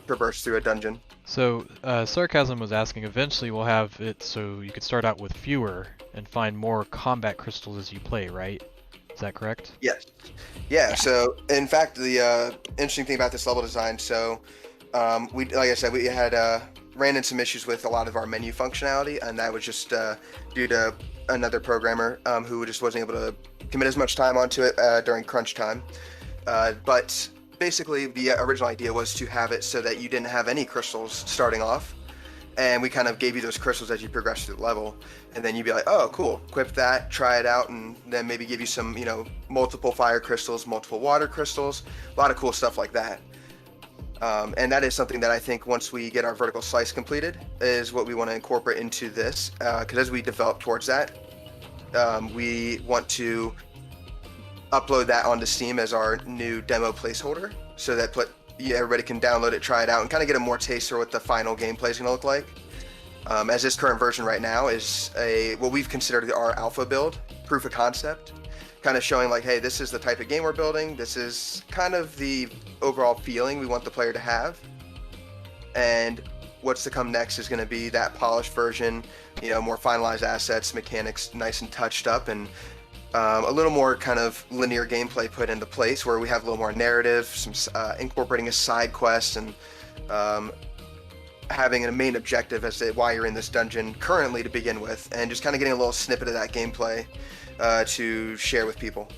traverse through a dungeon.
So, Sarcasm was asking, eventually we'll have it so you could start out with fewer and find more combat crystals as you play, right? Is that correct?
Yes. Yeah, so in fact, the interesting thing about this level design, so like I said, we had ran into some issues with a lot of our menu functionality, and that was just due to another programmer who just wasn't able to commit as much time onto it during crunch time. But basically, the original idea was to have it so that you didn't have any crystals starting off, and we kind of gave you those crystals as you progress through the level, and then you'd be like, oh, cool, equip that, try it out, and then maybe give you some, multiple fire crystals, multiple water crystals, a lot of cool stuff like that. And that is something that I think once we get our vertical slice completed is what we want to incorporate into this, because as we develop towards that, we want to upload that onto Steam as our new demo placeholder, so that everybody can download it, try it out, and kind of get a more taste for what the final gameplay is going to look like. As this current version right now is what we've considered our alpha build, proof of concept, kind of showing like, hey, this is the type of game we're building, this is kind of the overall feeling we want the player to have, and what's to come next is going to be that polished version, more finalized assets, mechanics nice and touched up, and a little more kind of linear gameplay put into place, where we have a little more narrative, some incorporating a side quest, and having a main objective as to why you're in this dungeon currently to begin with, and just kind of getting a little snippet of that gameplay to share with people.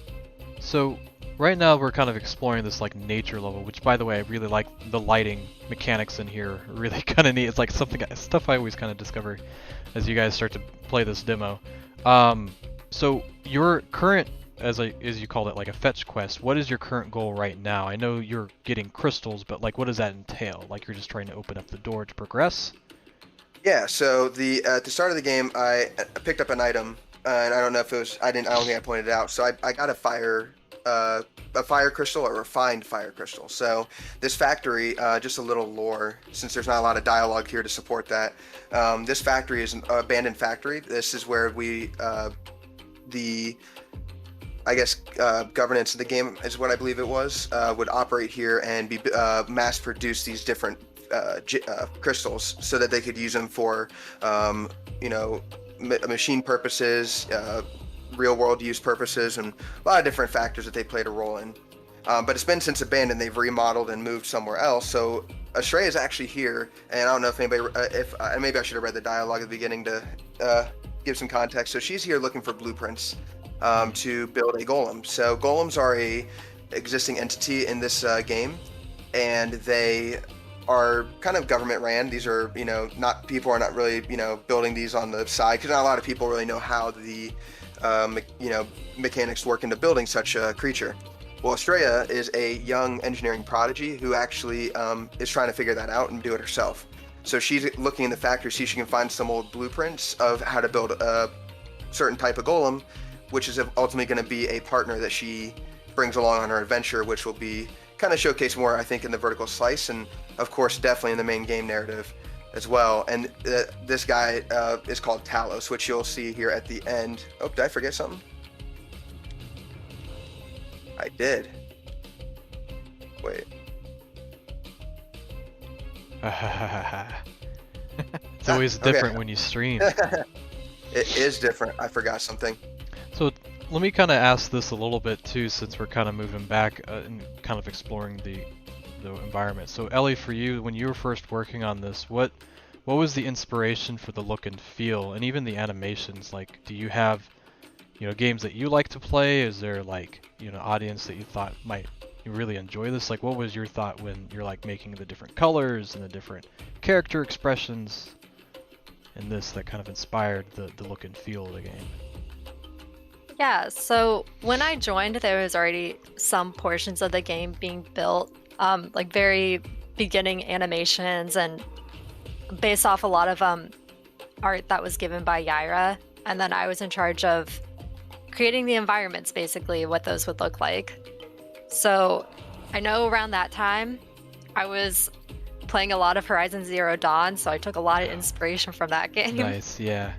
So right now we're kind of exploring this like nature level, which by the way I really like the lighting mechanics in here. Really kind of neat. It's like stuff I always kind of discover as you guys start to play this demo. So your current, as you called it, like a fetch quest, what is your current goal right now? I know you're getting crystals, but like what does that entail? Like you're just trying to open up the door to progress? Yeah,
so at the start of the game, I picked up an item, and I don't know if it was, I don't think I pointed it out. So I got a fire crystal, or a refined fire crystal. So this factory, just a little lore, since there's not a lot of dialogue here to support that. This factory is an abandoned factory. This is where governance of the game is what I believe it was, would operate here and be mass produce these different crystals so that they could use them for machine purposes, real world use purposes, and a lot of different factors that they played a role in. But it's been since abandoned. They've remodeled and moved somewhere else. So Astrea is actually here, and I don't know if anybody, maybe I should have read the dialogue at the beginning to give some context. So she's here looking for blueprints to build a golem. So golems are a existing entity in this game, and they are kind of government ran. These are, people are not really, building these on the side, because not a lot of people really know how the, mechanics work into building such a creature. Well, Astrea is a young engineering prodigy who actually is trying to figure that out and do it herself. So she's looking in the factory to see if she can find some old blueprints of how to build a certain type of golem, which is ultimately going to be a partner that she brings along on her adventure, which will be kind of showcased more, I think, in the vertical slice, and of course definitely in the main game narrative as well. And this guy is called Talos, which you'll see here at the end. Oh, did I forget something? I did. Wait.
It's always different
okay.
when you stream.
It is different. I forgot something.
So let me kind of ask this a little bit too, since we're kind of moving back and kind of exploring the environment. So Ellie, for you, when you were first working on this, what was the inspiration for the look and feel, and even the animations? Like, do you have, games that you like to play? Is there like, audience that you thought might really enjoy this? Like, what was your thought when you're like making the different colors and the different character expressions in this that kind of inspired the look and feel of the game?
Yeah, so when I joined, there was already some portions of the game being built, like very beginning animations, and based off a lot of art that was given by Yaira. And then I was in charge of creating the environments, basically, what those would look like. So I know around that time I was playing a lot of Horizon Zero Dawn, so I took a lot of inspiration from that game.
Nice, yeah.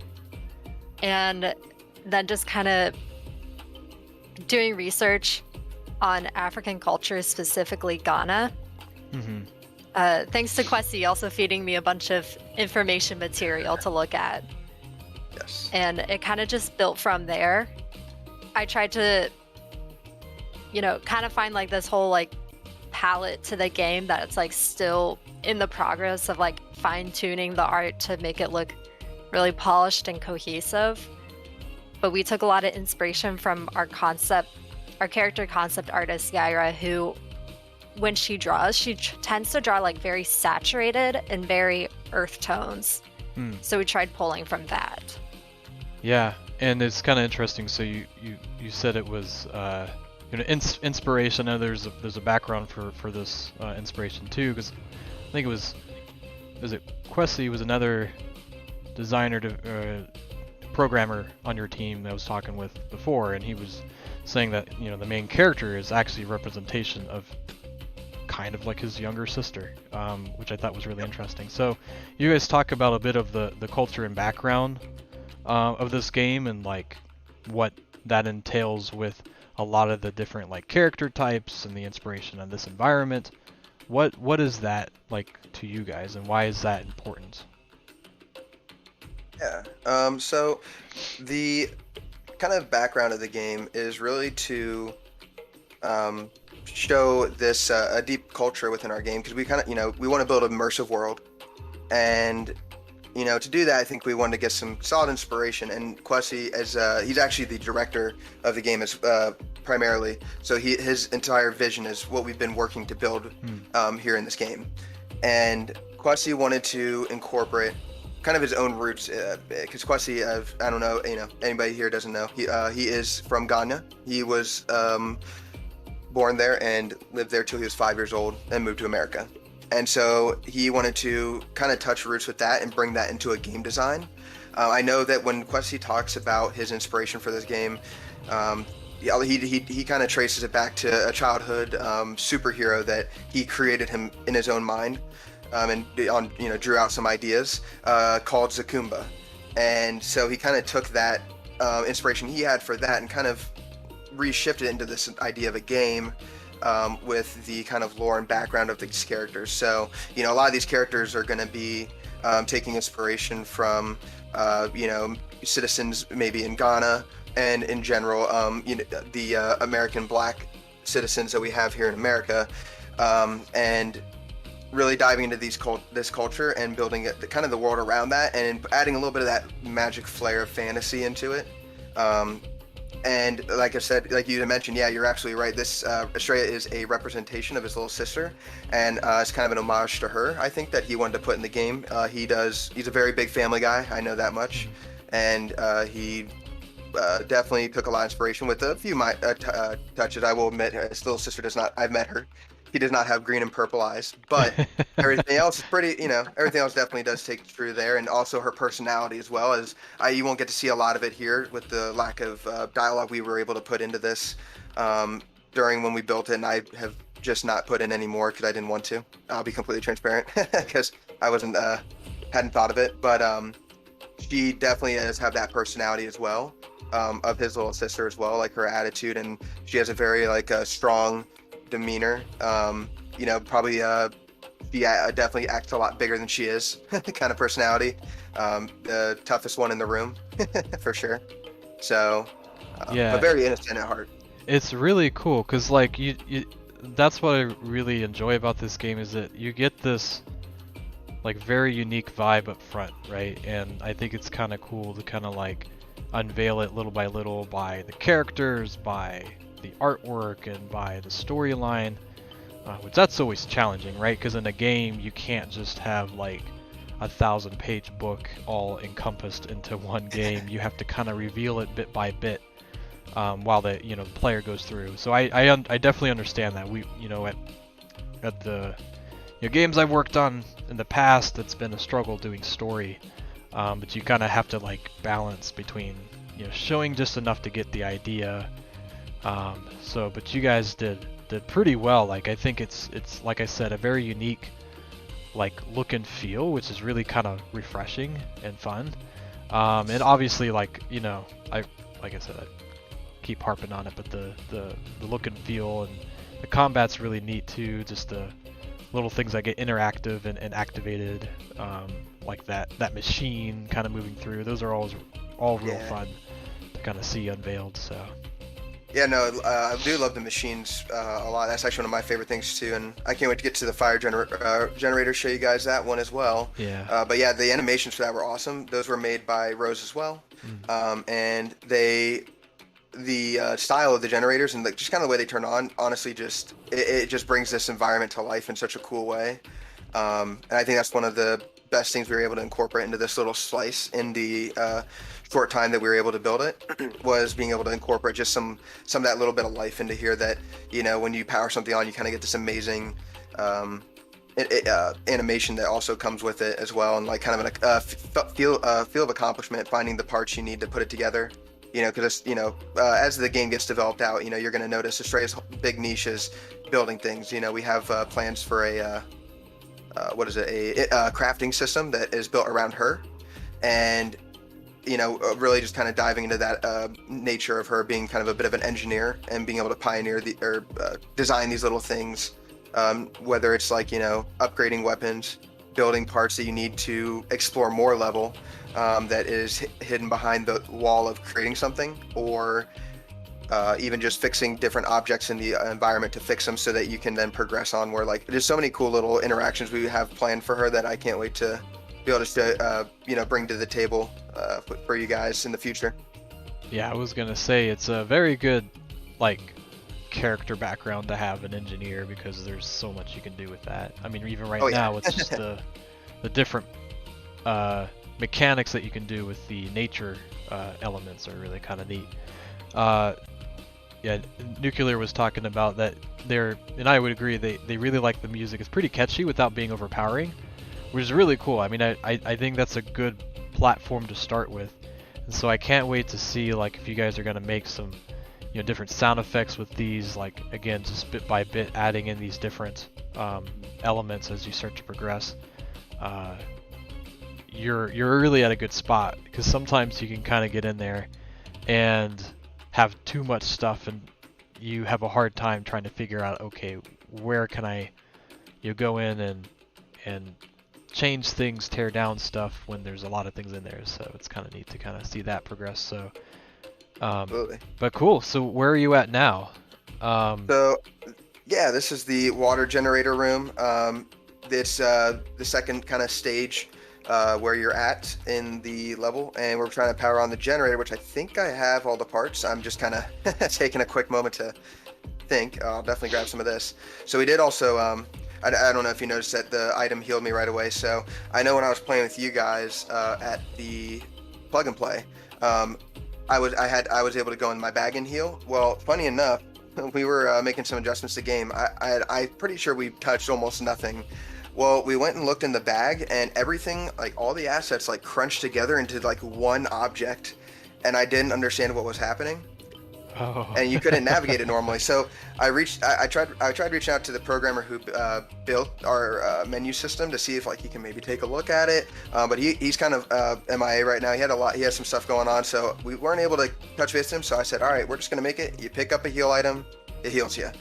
And then just kind of doing research on African culture, specifically Ghana.
Mm-hmm.
Thanks to Questy also feeding me a bunch of information material to look at.
Yes.
And it kind of just built from there. I tried to, kind of find like this whole like palette to the game that it's like still in the progress of like fine-tuning the art to make it look really polished and cohesive. But we took a lot of inspiration from our character concept artist Yaira, who when she draws, she tends to draw like very saturated and very earth tones. So we tried pulling from that.
Yeah, and it's kind of interesting. So you said it was inspiration. I know there's a background for this inspiration too, because I think is it Questy was another designer programmer on your team that I was talking with before, and he was saying that the main character is actually a representation of kind of like his younger sister, which I thought was really interesting. So you guys talk about a bit of the culture and background of this game and like what that entails with a lot of the different like character types and the inspiration of this environment. What is that like to you guys, and why is that important?
Yeah. So the kind of background of the game is really to show this a deep culture within our game, because we kind of we want to build an immersive world, and to do that I think we wanted to get some solid inspiration. And Questy, as he's actually the director of the game as primarily, so his entire vision is what we've been working to build here in this game. And Questy wanted to incorporate kind of his own roots, because Questy, I don't know, anybody here doesn't know, he is from Ghana. He was born there and lived there till he was 5 years old and moved to America. And so he wanted to kind of touch roots with that and bring that into a game design. I know that when Questy talks about his inspiration for this game, he kind of traces it back to a childhood superhero that he created him in his own mind, and drew out some ideas called Zakumba. And so he kind of took that inspiration he had for that and kind of reshifted into this idea of a game with the kind of lore and background of these characters. So a lot of these characters are going to be taking inspiration from citizens maybe in Ghana and in general the American Black citizens that we have here in America, and really diving into this culture and building kind of the world around that, and adding a little bit of that magic flair of fantasy into it. And like I said, like you mentioned, yeah, you're absolutely right. This Estrella is a representation of his little sister, and it's kind of an homage to her, I think, that he wanted to put in the game. He's a very big family guy, I know that much, and he definitely took a lot of inspiration with a few touches. I will admit, his little sister does not, I've met her. He does not have green and purple eyes, but everything else is pretty, everything else definitely does take true there. And also her personality as well, as you won't get to see a lot of it here with the lack of dialogue we were able to put into this during when we built it. And I have just not put in any more because I didn't want to. I'll be completely transparent because I hadn't thought of it. But she definitely does have that personality as well, of his little sister as well, like her attitude. And she has a very strong demeanor, probably she definitely acts a lot bigger than she is kind of personality, the toughest one in the room for sure. So
yeah,
but very innocent at heart.
It's really cool because like you that's what I really enjoy about this game, is that you get this like very unique vibe up front, right? And I think it's kind of cool to kind of like unveil it little by little by the characters, by the artwork, and by the storyline, which that's always challenging, right? Because in a game you can't just have like 1,000-page book all encompassed into one game. You have to kind of reveal it bit by bit while the the player goes through. So I definitely understand that. We at the games I've worked on in the past, it's been a struggle doing story, but you kind of have to like balance between showing just enough to get the idea, But you guys did pretty well. Like I think it's like I said, a very unique like look and feel, which is really kind of refreshing and fun. And obviously, like like I said, I keep harping on it, but the look and feel and the combat's really neat too. Just the little things that get interactive and activated, like that machine kind of moving through. Those are all real fun to kind of see unveiled. So.
Yeah, no, I do love the machines a lot. That's actually one of my favorite things too, and I can't wait to get to the fire generator, show you guys that one as well.
Yeah.
But yeah, the animations for that were awesome. Those were made by Rose as well, and the style of the generators and just kind of the way they turn on, honestly, just it just brings this environment to life in such a cool way. And I think that's one of the best things we were able to incorporate into this little slice in the short time that we were able to build it was being able to incorporate just some of that little bit of life into here that, when you power something on, you kind of get this amazing animation that also comes with it as well, and like kind of a feel of accomplishment finding the parts you need to put it together. Because as the game gets developed out, you're going to notice Estrella's big niche is building things. We have plans for a crafting system that is built around her, and really just kind of diving into that nature of her being kind of a bit of an engineer and being able to pioneer design these little things, whether it's like upgrading weapons, building parts that you need to explore more level, that is hidden behind the wall of creating something, or even just fixing different objects in the environment to fix them so that you can then progress on. Where like there's so many cool little interactions we have planned for her that I can't wait to be able to bring to the table for you guys in the future.
Yeah, I was gonna say it's a very good like character background to have an engineer, because there's so much you can do with that. I mean, even right now it's just the different mechanics that you can do with the nature elements are really kind of neat. Yeah, Nuclear was talking about that and I would agree, they really like the music. It's pretty catchy without being overpowering, which is really cool. I mean, I think that's a good platform to start with. And so I can't wait to see like if you guys are going to make some different sound effects with these, like again, just bit by bit adding in these different elements as you start to progress. You're really at a good spot, because sometimes you can kind of get in there and have too much stuff and you have a hard time trying to figure out, okay, where can I go in and change things, tear down stuff when there's a lot of things in there. So it's kind of neat to kind of see that progress. So
Absolutely.
But cool. So where are you at now?
So yeah, this is the water generator room. It's the second kind of stage where you're at in the level, and we're trying to power on the generator, which I think I have all the parts. I'm just kind of taking a quick moment to think. I'll definitely grab some of this. So we did also, I don't know if you noticed that the item healed me right away. So I know when I was playing with you guys at the plug and play, I was able to go in my bag and heal. Well, funny enough, we were making some adjustments to the game. I'm pretty sure we touched almost nothing. Well, we went and looked in the bag, and everything, like all the assets, like crunched together into like one object, and I didn't understand what was happening.
Oh.
And you couldn't navigate it normally. So I tried reaching out to the programmer who built our menu system to see if like he can maybe take a look at it. But he's kind of MIA right now. He had some stuff going on, so we weren't able to touch base with him. So I said, all right, we're just gonna make it. You pick up a heal item, it heals you.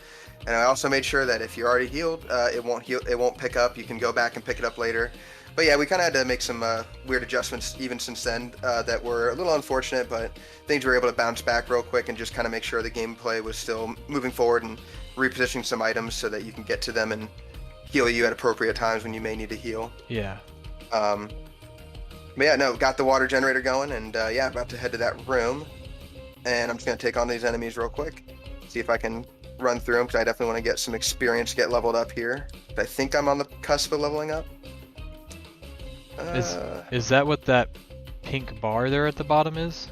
And I also made sure that if you're already healed, it won't pick up. You can go back and pick it up later. But yeah, we kind of had to make some weird adjustments even since then that were a little unfortunate, but things we were able to bounce back real quick and just kind of make sure the gameplay was still moving forward and repositioning some items so that you can get to them and heal you at appropriate times when you may need to heal.
Yeah.
But yeah, no, got the water generator going, and yeah, about to head to that room. And I'm just going to take on these enemies real quick, see if I can run through them, because I definitely want to get some experience, get leveled up here. But I think I'm on the cusp of leveling up.
Is that what that pink bar there at the bottom is?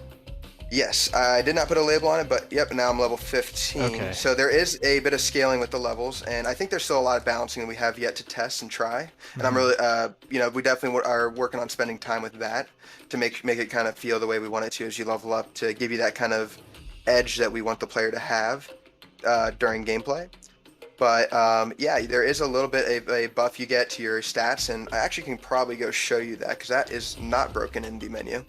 Yes, I did not put a label on it, but yep, now I'm level 15.
Okay.
So there is a bit of scaling with the levels, and I think there's still a lot of balancing we have yet to test and try. And I'm really, we definitely are working on spending time with that to make it kind of feel the way we want it to as you level up, to give you that kind of edge that we want the player to have during gameplay. But yeah, there is a little bit of a buff you get to your stats, and I actually can probably go show you that because that is not broken in the menu.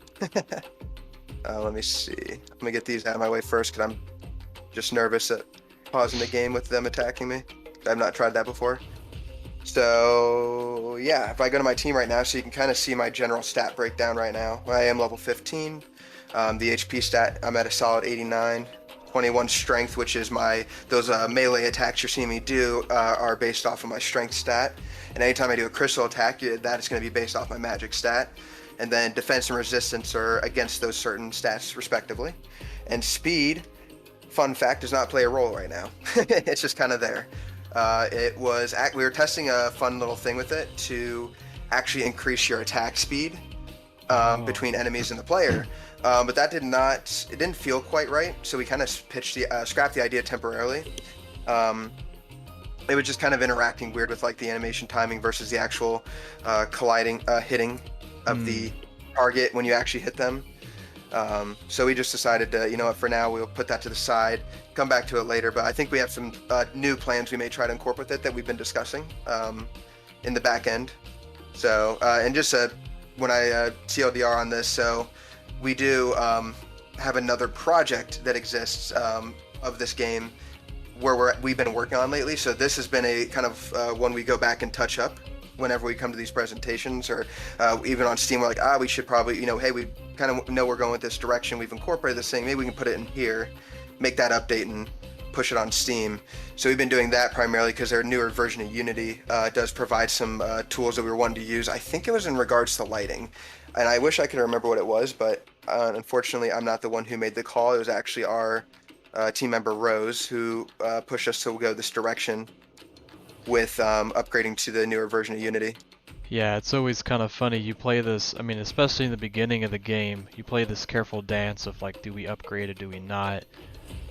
Let me see. I'm gonna get these out of my way first because I'm just nervous at pausing the game with them attacking me. I've not tried that before. So yeah, if I go to my team right now, so you can kind of see my general stat breakdown right now. I am level 15. The HP stat, I'm at a solid 89. 21 strength, which is those melee attacks you're seeing me do are based off of my strength stat. And anytime I do a crystal attack, that is going to be based off my magic stat. And then defense and resistance are against those certain stats respectively. And speed, fun fact, does not play a role right now. It's just kind of there. We were testing a fun little thing with it to actually increase your attack speed between enemies and the player. But that didn't feel quite right, so we kind of scrapped the idea temporarily. It was just kind of interacting weird with like the animation timing versus the actual hitting of the target when you actually hit them. So we just decided to, for now we'll put that to the side, come back to it later. But I think we have some new plans we may try to incorporate with it that we've been discussing in the back end. So, and just when I TLDR on this, so we do have another project that exists of this game where we've been working on lately. So this has been a kind of one we go back and touch up whenever we come to these presentations, or even on Steam, we're like, we should probably, hey, we kind of know we're going with this direction. We've incorporated this thing. Maybe we can put it in here, make that update, and push it on Steam. So we've been doing that primarily because their newer version of Unity does provide some tools that we were wanting to use. I think it was in regards to lighting, and I wish I could remember what it was, but unfortunately, I'm not the one who made the call. It was actually our team member Rose who pushed us to go this direction with upgrading to the newer version of Unity.
Yeah, it's always kind of funny. You play this, I mean, especially in the beginning of the game, you play this careful dance of like, do we upgrade or do we not?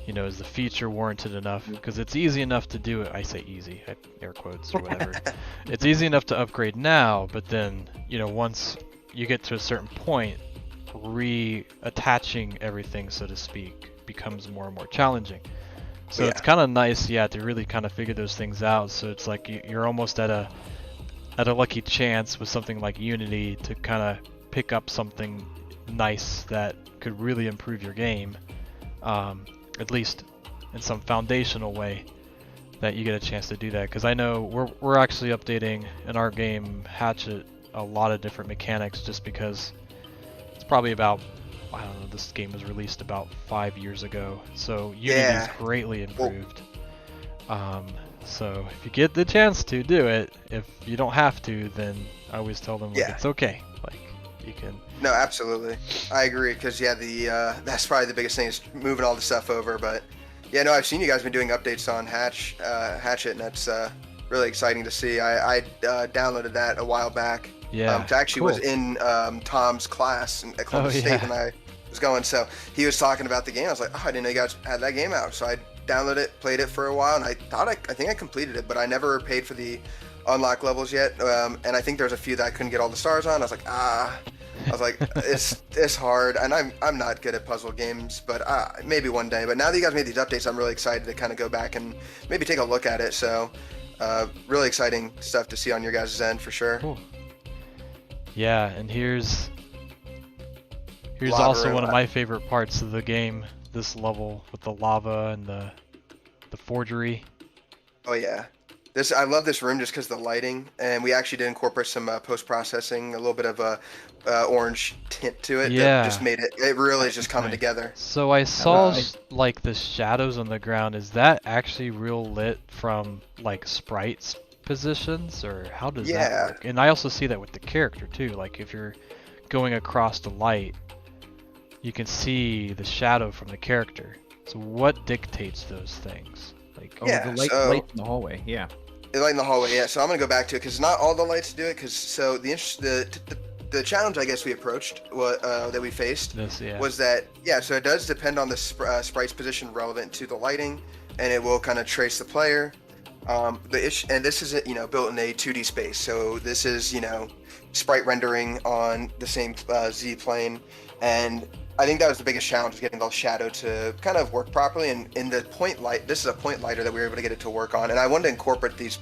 Is the feature warranted enough? Because it's easy enough to do it. I say easy, air quotes or whatever. It's easy enough to upgrade now, but then, once you get to a certain point, reattaching everything, so to speak, becomes more and more challenging. So it's kind of nice, to really kind of figure those things out. So it's like you're almost at a lucky chance with something like Unity to kind of pick up something nice that could really improve your game, at least in some foundational way that you get a chance to do that. Because I know we're actually updating in our game Hatchet a lot of different mechanics, just because it's probably about, I don't know, this game was released about 5 years ago, so Unity's greatly improved. So if you get the chance to do it, if you don't have to, then I always tell them it's okay. Like, you can.
No, absolutely, I agree. Because that's probably the biggest thing is moving all the stuff over. But I've seen you guys been doing updates on Hatchet, and that's really exciting to see. I downloaded that a while back.
Yeah.
Actually was in Tom's class at Columbus State when I was going. So he was talking about the game. I was like, I didn't know you guys had that game out. So I downloaded it, played it for a while, and I think I completed it, but I never paid for the unlock levels yet. And I think there's a few that I couldn't get all the stars on. I was like, it's hard, and I'm not good at puzzle games, but maybe one day. But now that you guys made these updates, I'm really excited to kind of go back and maybe take a look at it. So really exciting stuff to see on your guys' end for sure.
Cool. Yeah, and here's also one of my favorite parts of the game, this level with the lava and the forgery.
Oh yeah. I love this room just because of the lighting, and we actually did incorporate some post-processing, a little bit of a orange tint to it.
Yeah.
That just made it really is just coming together.
So I saw like the shadows on the ground. Is that actually real lit from like sprites positions, or how does that work? And I also see that with the character too. Like if you're going across the light, you can see the shadow from the character. So what dictates those things? Like
the light in the hallway. Yeah.
The light in the hallway. Yeah. So I'm gonna go back to it because not all the lights do it. Because the challenge I guess we approached that we faced was that so it does depend on the sprite's position relevant to the lighting, and it will kind of trace the player. And this is built in a 2D space, so this is sprite rendering on the same Z plane, and I think that was the biggest challenge, was getting the shadow to kind of work properly. And in the point light, this is a point lighter that we were able to get it to work on. And I wanted to incorporate these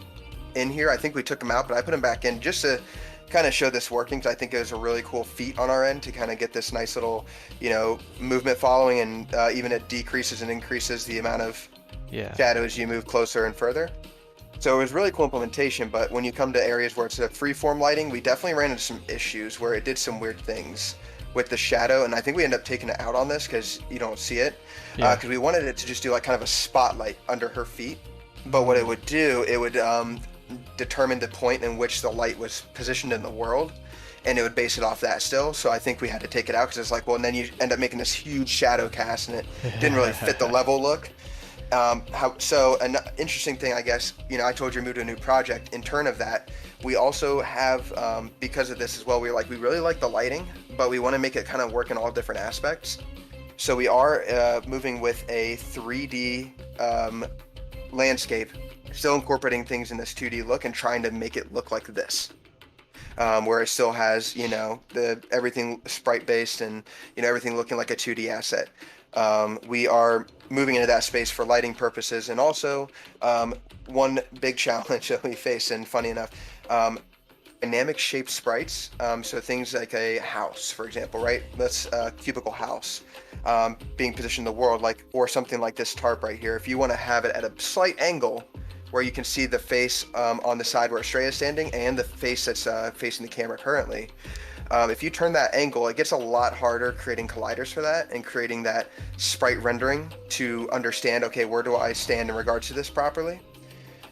in here. I think we took them out, but I put them back in just to kind of show this working, because I think it was a really cool feat on our end to kind of get this nice little, movement following, and even it decreases and increases the amount of shadow as you move closer and further. So it was really cool implementation, but when you come to areas where it's a freeform lighting, we definitely ran into some issues where it did some weird things with the shadow, and I think we ended up taking it out on this because you don't see it, because we wanted it to just do like kind of a spotlight under her feet. But what it would do, it would determine the point in which the light was positioned in the world, and it would base it off that still. So I think we had to take it out because it's like, well, and then you end up making this huge shadow cast, and it didn't really fit the level look. So an interesting thing, I guess, I told you we moved to a new project. In turn of that, we also have, because of this as well, we really like the lighting, but we want to make it kind of work in all different aspects. So we are moving with a 3D landscape, still incorporating things in this 2D look and trying to make it look like this. Where it still has, everything sprite based and, everything looking like a 2D asset. We are moving into that space for lighting purposes, and also one big challenge that we face, and funny enough, dynamic shaped sprites. So things like a house, for example, right? That's a cubicle house being positioned in the world, or something like this tarp right here. If you want to have it at a slight angle where you can see the face on the side where Estrella is standing and the face that's facing the camera currently. If you turn that angle, it gets a lot harder creating colliders for that and creating that sprite rendering to understand, okay, where do I stand in regards to this properly?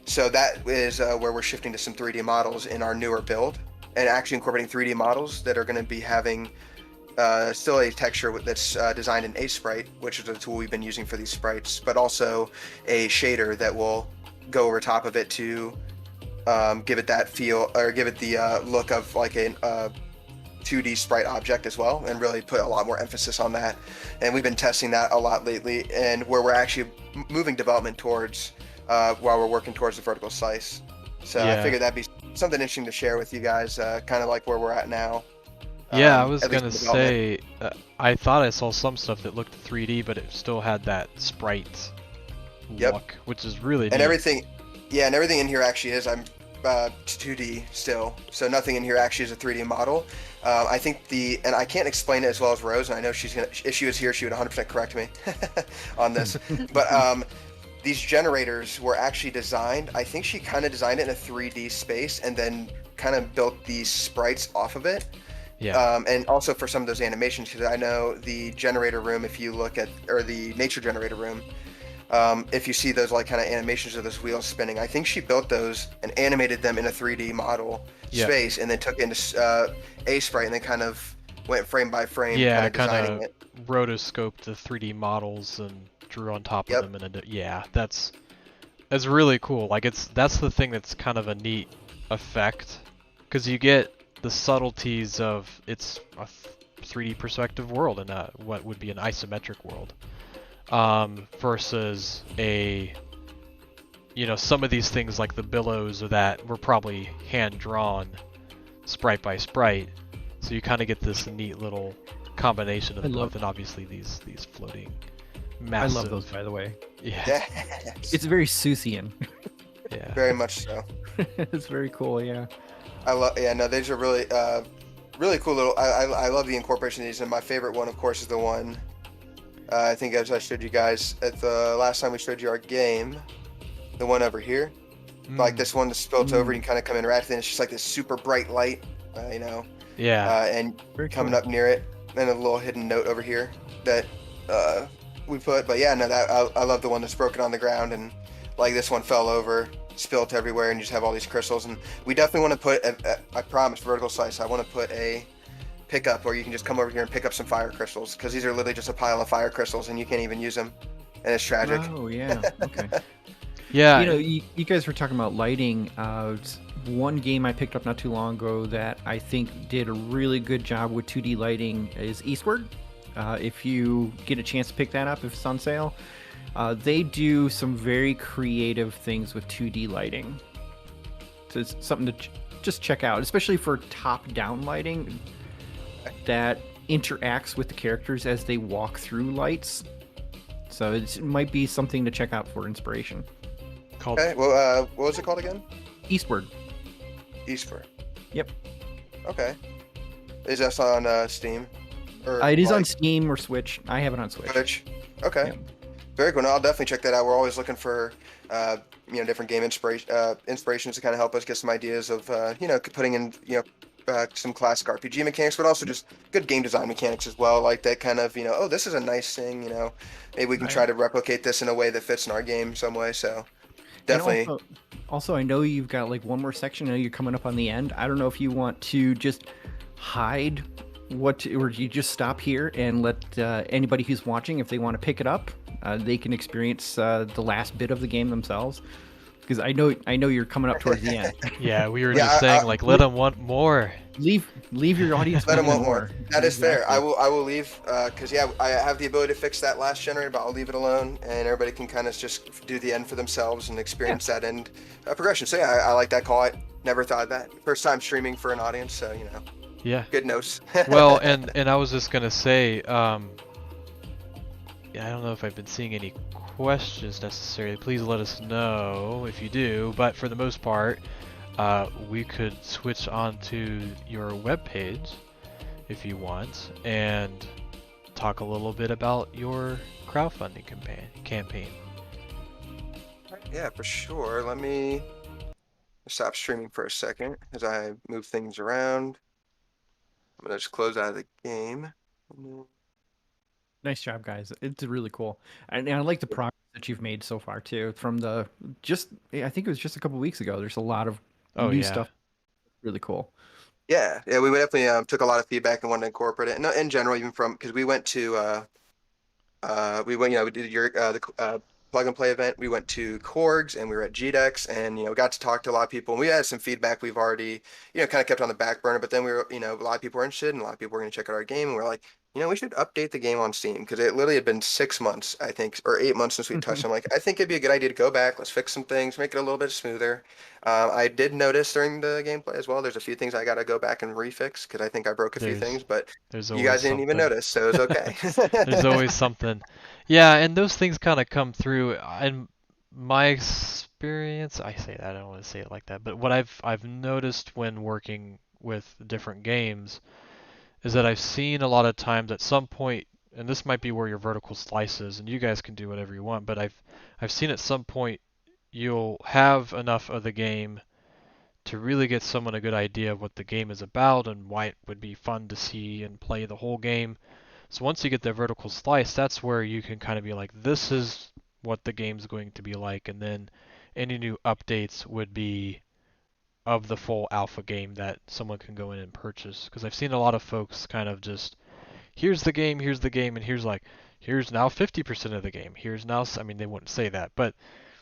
So that is where we're shifting to some 3D models in our newer build, and actually incorporating 3D models that are going to be having still a texture that's designed in Sprite, which is a tool we've been using for these sprites, but also a shader that will go over top of it to give it that feel, or give it the look of like a 2D sprite object as well, and really put a lot more emphasis on that. And we've been testing that a lot lately, and where we're actually moving development towards while we're working towards the vertical slice. So I figured that'd be something interesting to share with you guys, kind of like where we're at now.
Yeah, I was gonna say, I thought I saw some stuff that looked 3D, but it still had that sprite look, which is really neat.
Everything in here actually is 2D still, so nothing in here actually is a 3D model. I think and I can't explain it as well as Rose, and I know if she was here, she would 100% correct me on this. But these generators were actually designed, I think she kind of designed it in a 3D space and then kind of built these sprites off of it.
Yeah.
And also for some of those animations, because I know the generator room, if you look at, or the nature generator room, if you see those like kind of animations of those wheels spinning, I think she built those and animated them in a 3D model space, and then took it into a sprite and then kind of went frame by frame, kind of
rotoscoped the 3D models and drew on top of them. And that's really cool. Like that's the thing that's kind of a neat effect, because you get the subtleties of it's a 3D perspective world and what would be an isometric world. Versus some of these things like the billows or that were probably hand drawn sprite by sprite, so you kind of get this neat little combination of both, and obviously these floating massive.
I love those, by the way.
Yeah.
It's very Seussian.
Yeah. Very much so.
It's very cool. Yeah.
These are really really cool little. I love the incorporation of these, and my favorite one, of course, is the one. I think as I showed you guys at the last time we showed you our game, the one over here, like this one that's built over, you can kind of come interact, and it's just like this super bright light, and
very
coming
cool.
up near it, and a little hidden note over here that we put. But I love the one that's broken on the ground, and like this one fell over, spilt everywhere, and you just have all these crystals. And we definitely want to put, I promise, vertical slice, I want to put a pickup where you can just come over here and pick up some fire crystals, because these are literally just a pile of fire crystals and you can't even use them, and it's tragic.
Oh yeah. Okay.
Yeah.
You guys were talking about lighting. One game I picked up not too long ago that I think did a really good job with 2D lighting is Eastward. If you get a chance to pick that up, if it's on sale, they do some very creative things with 2D lighting. So it's something to just check out, especially for top-down lighting. That interacts with the characters as they walk through lights. So it might be something to check out for inspiration.
Called
Okay. Well, what was it called again?
Eastward.
Eastward.
Yep.
Okay. Is that on Steam or
It is on
like
Steam or Switch. I have it on Switch.
Twitch? Okay.
Yep.
Very cool. No, I'll definitely check that out. We're always looking for, different game inspirations to kind of help us get some ideas of, putting in, some classic RPG mechanics, but also just good game design mechanics as well. Like that kind of, oh, this is a nice thing. Maybe we can
Right.
try to replicate this in a way that fits in our game some way. So
And
definitely.
also, I know you've got like one more section. I know you're coming up on the end. I don't know if you want to just hide or you just stop here and let anybody who's watching, if they want to pick it up, they can experience the last bit of the game themselves. Because I know you're coming up towards the end.
yeah, we were
Yeah,
just saying like let them want more.
Leave your audience.
Let them
wanting
want more. That is fair.
Exactly.
I will leave because I have the ability to fix that last generator, but I'll leave it alone, and everybody can kind of just do the end for themselves and experience that end progression. So yeah, I like that call. I never thought of that. First time streaming for an audience, so
Yeah.
good notes.
Well, and I was just gonna say, yeah, I don't know if I've been seeing any questions necessarily. Please let us know if you do. But for the most part, we could switch on to your webpage if you want and talk a little bit about your crowdfunding campaign.
Yeah, for sure. Let me stop streaming for a second as I move things around. I'm gonna just close out of the game.
Nice job, guys. It's really cool, and I like the progress that you've made so far too. From I think it was just a couple weeks ago. There's a lot of
Oh
new
yeah.
stuff. Really cool.
Yeah, we definitely took a lot of feedback and wanted to incorporate it. And in general, even from because we went to we did the plug and play event. We went to Korgs and we were at GDEX and got to talk to a lot of people. And we had some feedback we've already kind of kept on the back burner. But then we were a lot of people were interested and a lot of people were going to check out our game. And we're like, we should update the game on Steam because it literally had been 6 months, I think, or 8 months since we touched. I'm like, I think it'd be a good idea to go back. Let's fix some things, make it a little bit smoother. I did notice during the gameplay as well. There's a few things I got to go back and refix because I think I broke a few
There's
things, but
there's
you
always
guys didn't even
something.
notice, so it was okay.
There's always something. Yeah, and those things kind of come through. In my experience, I say that, I don't want to say it like that, but what I've noticed when working with different games is that I've seen a lot of times at some point, and this might be where your vertical slice is, and you guys can do whatever you want, but I've seen at some point you'll have enough of the game to really get someone a good idea of what the game is about and why it would be fun to see and play the whole game. So once you get the vertical slice, that's where you can kind of be like, this is what the game's going to be like, and then any new updates would be of the full alpha game that someone can go in and purchase. Because I've seen a lot of folks kind of just, here's the game, and here's now 50% of the game. Here's now, I mean, they wouldn't say that, but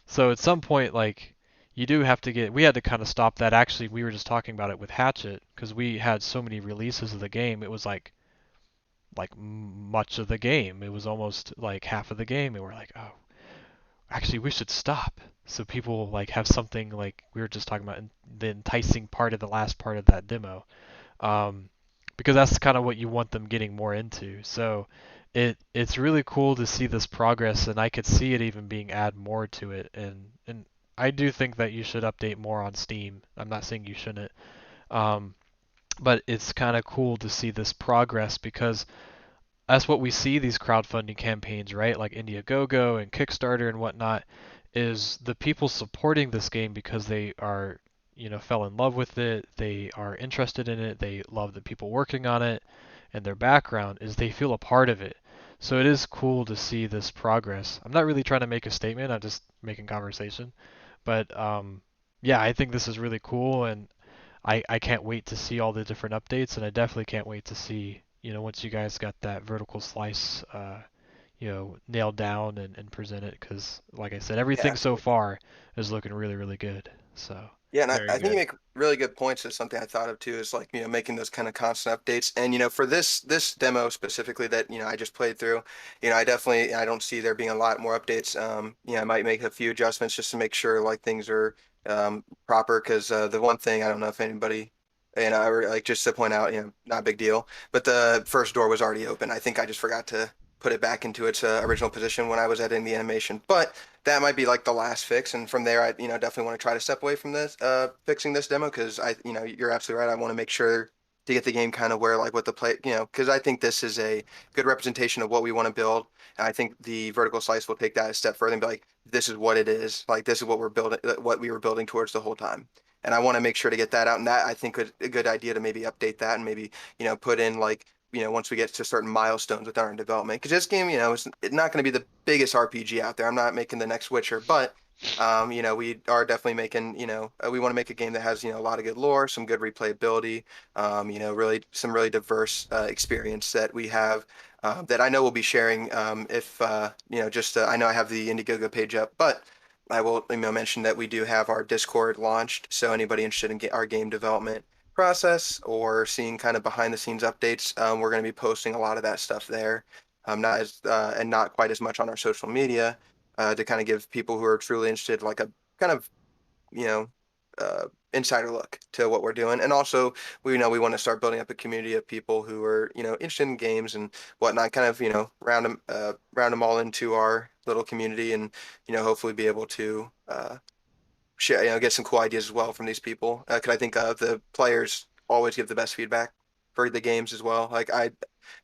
so at some point, like, you do have to we had to kind of stop that. Actually, we were just talking about it with Hatchet because we had so many releases of the game. It was like much of the game. It was almost like half of the game, and we're like, oh, actually, we should stop. So people like have something like we were just talking about the enticing part of the last part of that demo, um, because that's kind of what you want them getting more into. So it's really cool to see this progress, and I could see it even being add more to it. And I do think that you should update more on Steam. I'm not saying you shouldn't, um, but it's kind of cool to see this progress because that's what we see these crowdfunding campaigns, right? Like Indiegogo and Kickstarter and whatnot, is the people supporting this game because they are, fell in love with it, they are interested in it, they love the people working on it, and their background is they feel a part of it. So it is cool to see this progress. I'm not really trying to make a statement, I'm just making conversation. But yeah, I think this is really cool, and I can't wait to see all the different updates, and I definitely can't wait to see, once you guys got that vertical slice, nailed down and present it, because like I said, everything
Yeah.
so far is looking really, really good. So,
Yeah, and
Very
I think you
good.
make really good points. It's something I thought of too, is like, making those kind of constant updates. And, for this demo specifically that, I just played through, I don't see there being a lot more updates. I might make a few adjustments just to make sure like things are proper. Because the one thing, I don't know if anybody or like just to point out, not a big deal. But the first door was already open. I think I just forgot to put it back into its original position when I was editing the animation. But that might be like the last fix, and from there, I definitely want to try to step away from this fixing this demo because you're absolutely right. I want to make sure to get the game kind of where like what the play, because I think this is a good representation of what we want to build. And I think the vertical slice will take that a step further and be like, this is what it is. Like this is what we're building, what we were building towards the whole time. And I want to make sure to get that out. And that I think is a good idea to maybe update that and maybe, put in like, once we get to certain milestones with our development. Because this game, it's not going to be the biggest RPG out there. I'm not making the next Witcher, but we are definitely making, we want to make a game that has, a lot of good lore, some good replayability, really some really diverse experience that we have that I know we'll be sharing if, just I know I have the Indiegogo page up, but I will mention that we do have our Discord launched. So anybody interested in our game development process or seeing kind of behind the scenes updates, we're going to be posting a lot of that stuff there. Not as and not quite as much on our social media to kind of give people who are truly interested like a kind of you know, insider look to what we're doing. And also, we want to start building up a community of people who are, interested in games and whatnot, kind of, round them all into our little community and, hopefully be able to share, get some cool ideas as well from these people. Because I think the players always give the best feedback for the games as well. Like I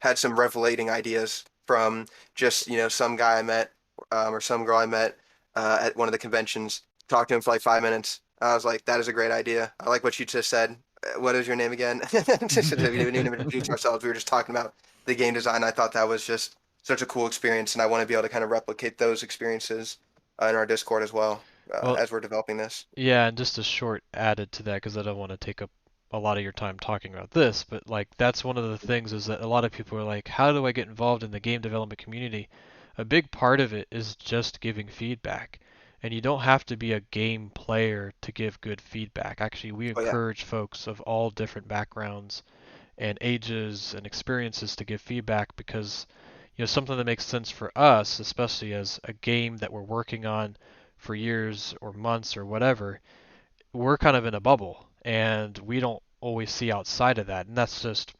had some revelating ideas from just, some guy I met or some girl I met at one of the conventions. Talked to him for like 5 minutes. I was like, that is a great idea. I like what you just said. What is your name again? We didn't even introduce ourselves. We were just talking about the game design. I thought that was just such a cool experience, and I want to be able to kind of replicate those experiences in our Discord as well
Well,
as we're developing this.
yeah, and just a short added to that because I don't want to take up a lot of your time talking about this, but like that's one of the things is that a lot of people are like, how do I get involved in the game development community? A big part of it is just giving feedback. And you don't have to be a game player to give good feedback. Actually, we
Oh yeah,
encourage folks of all different backgrounds and ages and experiences to give feedback because something that makes sense for us, especially as a game that we're working on for years or months or whatever, we're kind of in a bubble and we don't always see outside of that. And that's just,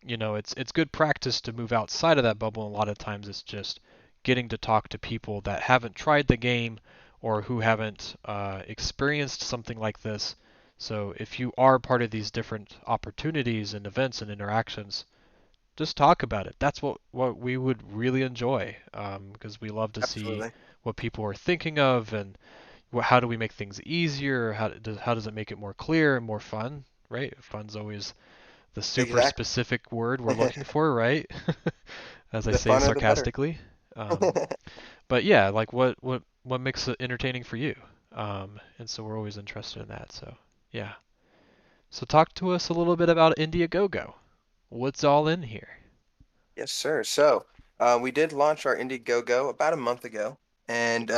it's good practice to move outside of that bubble. And a lot of times it's just getting to talk to people that haven't tried the game or who haven't experienced something like this. So if you are part of these different opportunities and events and interactions, just talk about it. That's what we would really enjoy because we love to see
absolutely.
what people are thinking of and how do we make things easier? How does it make it more clear and more fun? Right? Fun's always the super
Exactly.
specific word we're looking for, right? As I
The
say
funner, the better.
sarcastically. But yeah, like what makes it entertaining for you? And so we're always interested in that. So yeah. So talk to us a little bit about Indiegogo. What's all in here?
Yes, sir. So we did launch our Indiegogo about a month ago, and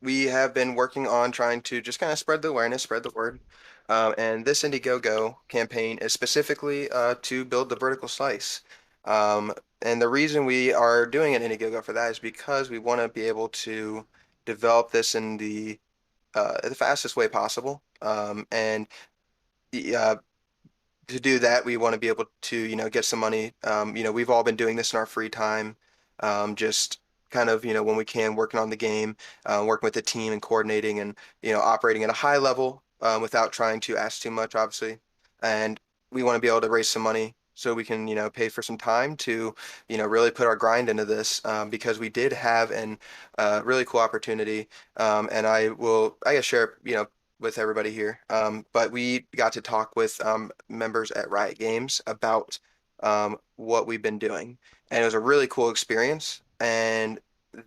we have been working on trying to just kind of spread the awareness, spread the word. And this Indiegogo campaign is specifically to build the vertical slice. And the reason we are doing an Indiegogo for that is because we want to be able to develop this in the fastest way possible. And uh, to do that, we want to be able to, get some money. We've all been doing this in our free time, just kind of, when we can, working on the game, working with the team and coordinating and, operating at a high level without trying to ask too much, obviously. And we want to be able to raise some money so we can, pay for some time to, really put our grind into this because we did have an really cool opportunity. And I guess, share, with everybody here. But we got to talk with members at Riot Games about what we've been doing. And it was a really cool experience. And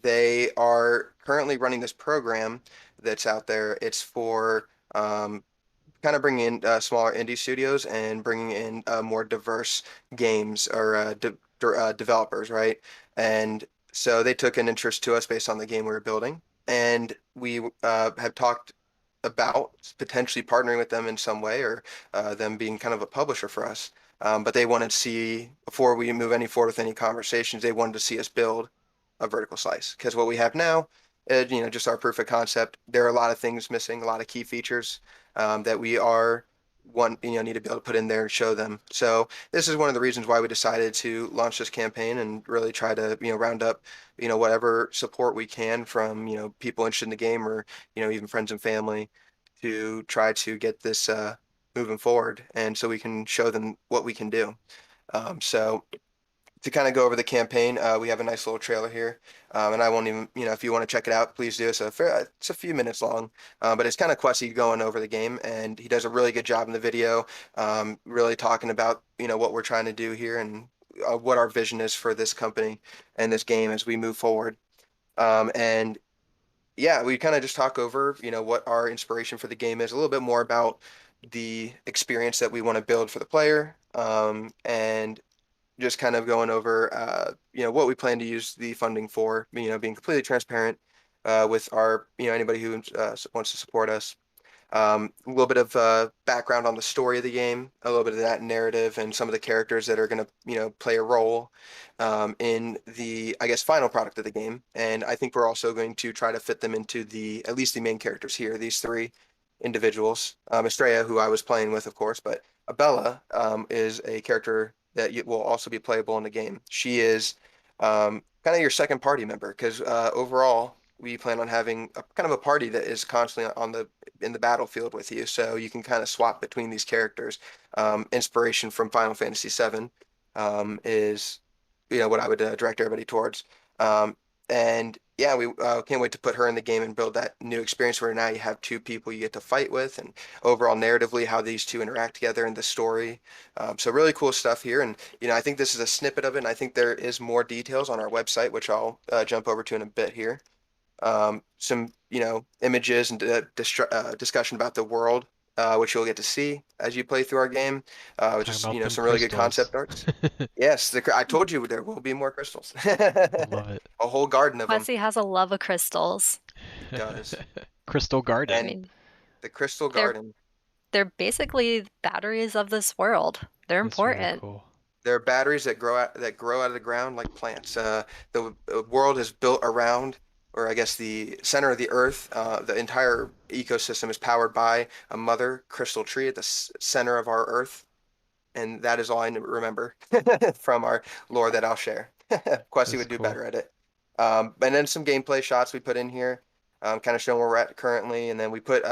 they are currently running this program that's out there. It's for kind of bringing in smaller indie studios and bringing in more diverse games or developers, right? And so they took an interest to us based on the game we were building. And we have talked about potentially partnering with them in some way or them being kind of a publisher for us. But they wanted to see, before we move any forward with any conversations, they wanted to see us build a vertical slice. Because what we have now, just our proof of concept, there are a lot of things missing, a lot of key features that we are need to be able to put in there and show them. So this is one of the reasons why we decided to launch this campaign and really try to, round up, whatever support we can from, people interested in the game or, even friends and family to try to get this moving forward. And so we can show them what we can do. So to kind of go over the campaign, we have a nice little trailer here, and I won't even, if you want to check it out, please do. It's a few minutes long, but it's kind of Quessy going over the game, and he does a really good job in the video, really talking about, what we're trying to do here and what our vision is for this company and this game as we move forward. And yeah, we kind of just talk over, what our inspiration for the game is, a little bit more about the experience that we want to build for the player, and just kind of going over, what we plan to use the funding for, being completely transparent with our, anybody who wants to support us. A little bit of background on the story of the game, a little bit of that narrative, and some of the characters that are going to, play a role in the, I guess, final product of the game. And I think we're also going to try to fit them into at least the main characters here, these three individuals. Estrella, who I was playing with, of course, but Abella is a character that will also be playable in the game. She is kind of your second party member because overall we plan on having a kind of a party that is constantly in the battlefield with you, so you can kind of swap between these characters. Inspiration from Final Fantasy VII is what I would direct everybody towards. And yeah, we can't wait to put her in the game and build that new experience where now you have two people you get to fight with, and overall narratively how these two interact together in the story. So really cool stuff here, and I think this is a snippet of it. And I think there is more details on our website, which I'll jump over to in a bit here. Some images and discussion about the world, which you'll get to see as you play through our game. Which
Talking
is
about them
some really good
crystals.
concept arts. Yes, I told you there will be more crystals.
Love it.
A whole garden of them.
Quessy has a love of crystals.
He does.
Crystal
I
Garden.
And
mean,
the crystal
they're
garden.
they're basically batteries of this world. They're
That's really
important.
cool.
There are batteries that grow out of the ground like plants. The world is built around, or I guess the center of the earth. The entire ecosystem is powered by a mother crystal tree at the center of our earth, and that is all I remember from our lore that I'll share. Quessy
That's
would do
cool.
better at it. And then some gameplay shots we put in here, kind of showing where we're at currently. And then we put,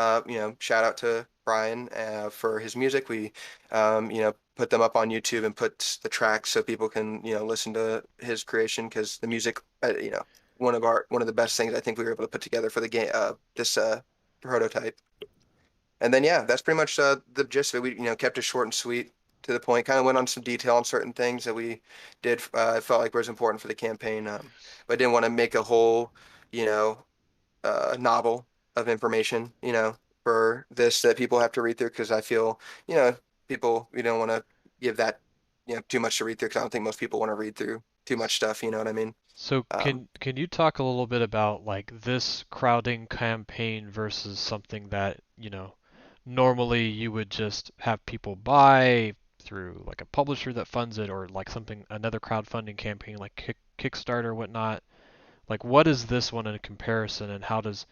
shout out to Brian for his music. We, put them up on YouTube and put the tracks so people can, listen to his creation because the music, one of the best things I think we were able to put together for the game, this prototype. And then yeah, that's pretty much the gist of it. We kept it short and sweet to the point. Kind of went on some detail on certain things that we did. I felt like was important for the campaign, but I didn't want to make a whole you know novel of information for this that people have to read through because I feel people we don't want to give that too much to read through because I don't think most people want to read through too much stuff. You know what I mean?
So
Um,
can you talk a little bit about like this crowding campaign versus something that, normally you would just have people buy through like a publisher that funds it or like something another crowdfunding campaign like Kickstarter or whatnot. Like what is this one in comparison and how does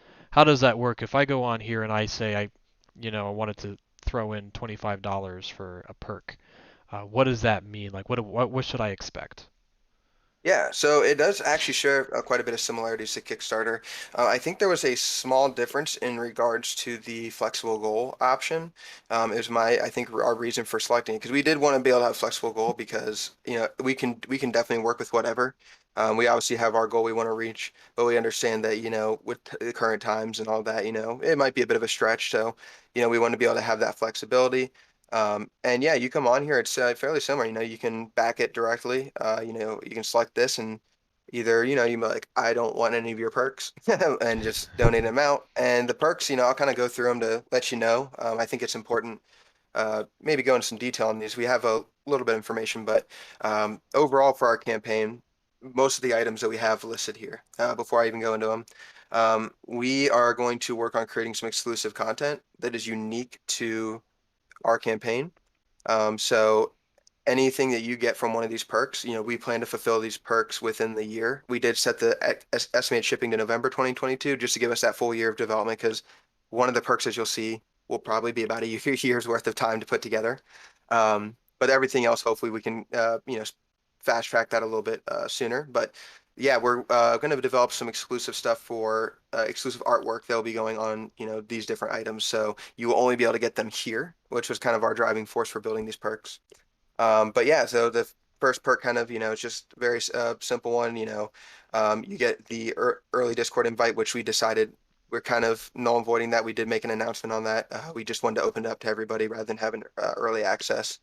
that work? If I go on here and I say I wanted to throw in $25 for a perk, what does that mean? Like what should I expect?
Yeah, so it does actually share quite a bit of similarities to Kickstarter. I think there was a small difference in regards to the flexible goal option. Is I think our reason for selecting it because we did want to be able to have flexible goal because we can definitely work with whatever. We obviously have our goal we want to reach, but we understand that with the current times and all that, it might be a bit of a stretch. So we want to be able to have that flexibility. And yeah, you come on here, it's fairly similar. You can back it directly. You can select this and either, you might like, I don't want any of your perks and just donate them out. And the perks, I'll kind of go through them to let you know. I think it's important. Maybe go into some detail on these. We have a little bit of information, but overall for our campaign, most of the items that we have listed here, before I even go into them, we are going to work on creating some exclusive content that is unique to our campaign. So anything that you get from one of these perks, we plan to fulfill these perks within the year. We did set the estimated shipping to November 2022 just to give us that full year of development because one of the perks, as you'll see, will probably be about a year's worth of time to put together. But everything else, hopefully we can, fast track that a little bit sooner. But yeah, we're going to develop some exclusive stuff for exclusive artwork that'll be going on, these different items. So you will only be able to get them here, which was kind of our driving force for building these perks. But yeah, so the first perk kind of, it's just a very simple one, you get the early Discord invite, which we decided we're kind of null and voiding that. We did make an announcement on that. We just wanted to open it up to everybody rather than having early access.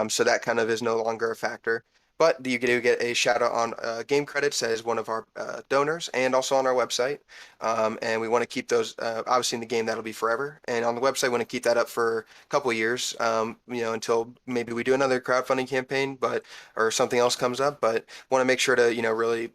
So that kind of is no longer a factor. But you do get a shout out on game credits as one of our donors and also on our website. And we want to keep those, obviously in the game, that'll be forever. And on the website, we want to keep that up for a couple of years, until maybe we do another crowdfunding campaign, or something else comes up. But want to make sure to, really,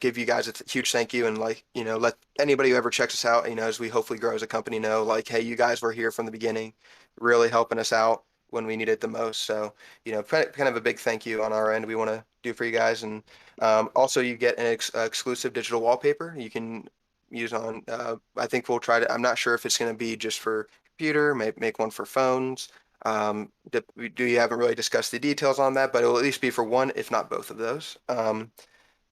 give you guys a huge thank you and let anybody who ever checks us out, as we hopefully grow as a company know, like, hey, you guys were here from the beginning, really helping us out when we needed the most. So, kind of a big thank you on our end we want to do for you guys. And also you get an exclusive digital wallpaper you can use on, I think we'll try to, I'm not sure if it's going to be just for computer, make one for phones. You haven't really discussed the details on that, but it'll at least be for one, if not both of those.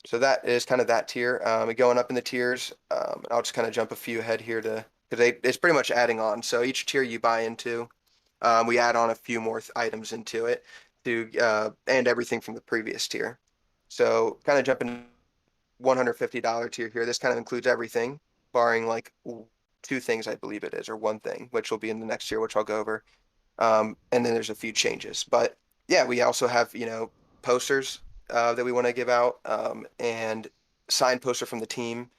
So that is kind of that tier. Going up in the tiers, I'll just kind of jump a few ahead here because it's pretty much adding on. So each tier you buy into, we add on a few more items into it and everything from the previous tier. So kind of jumping $150 tier here. This kind of includes everything, barring like two things, I believe it is, or one thing, which will be in the next year, which I'll go over. And then there's a few changes. But yeah, we also have, posters that we want to give out, and signed poster from the team.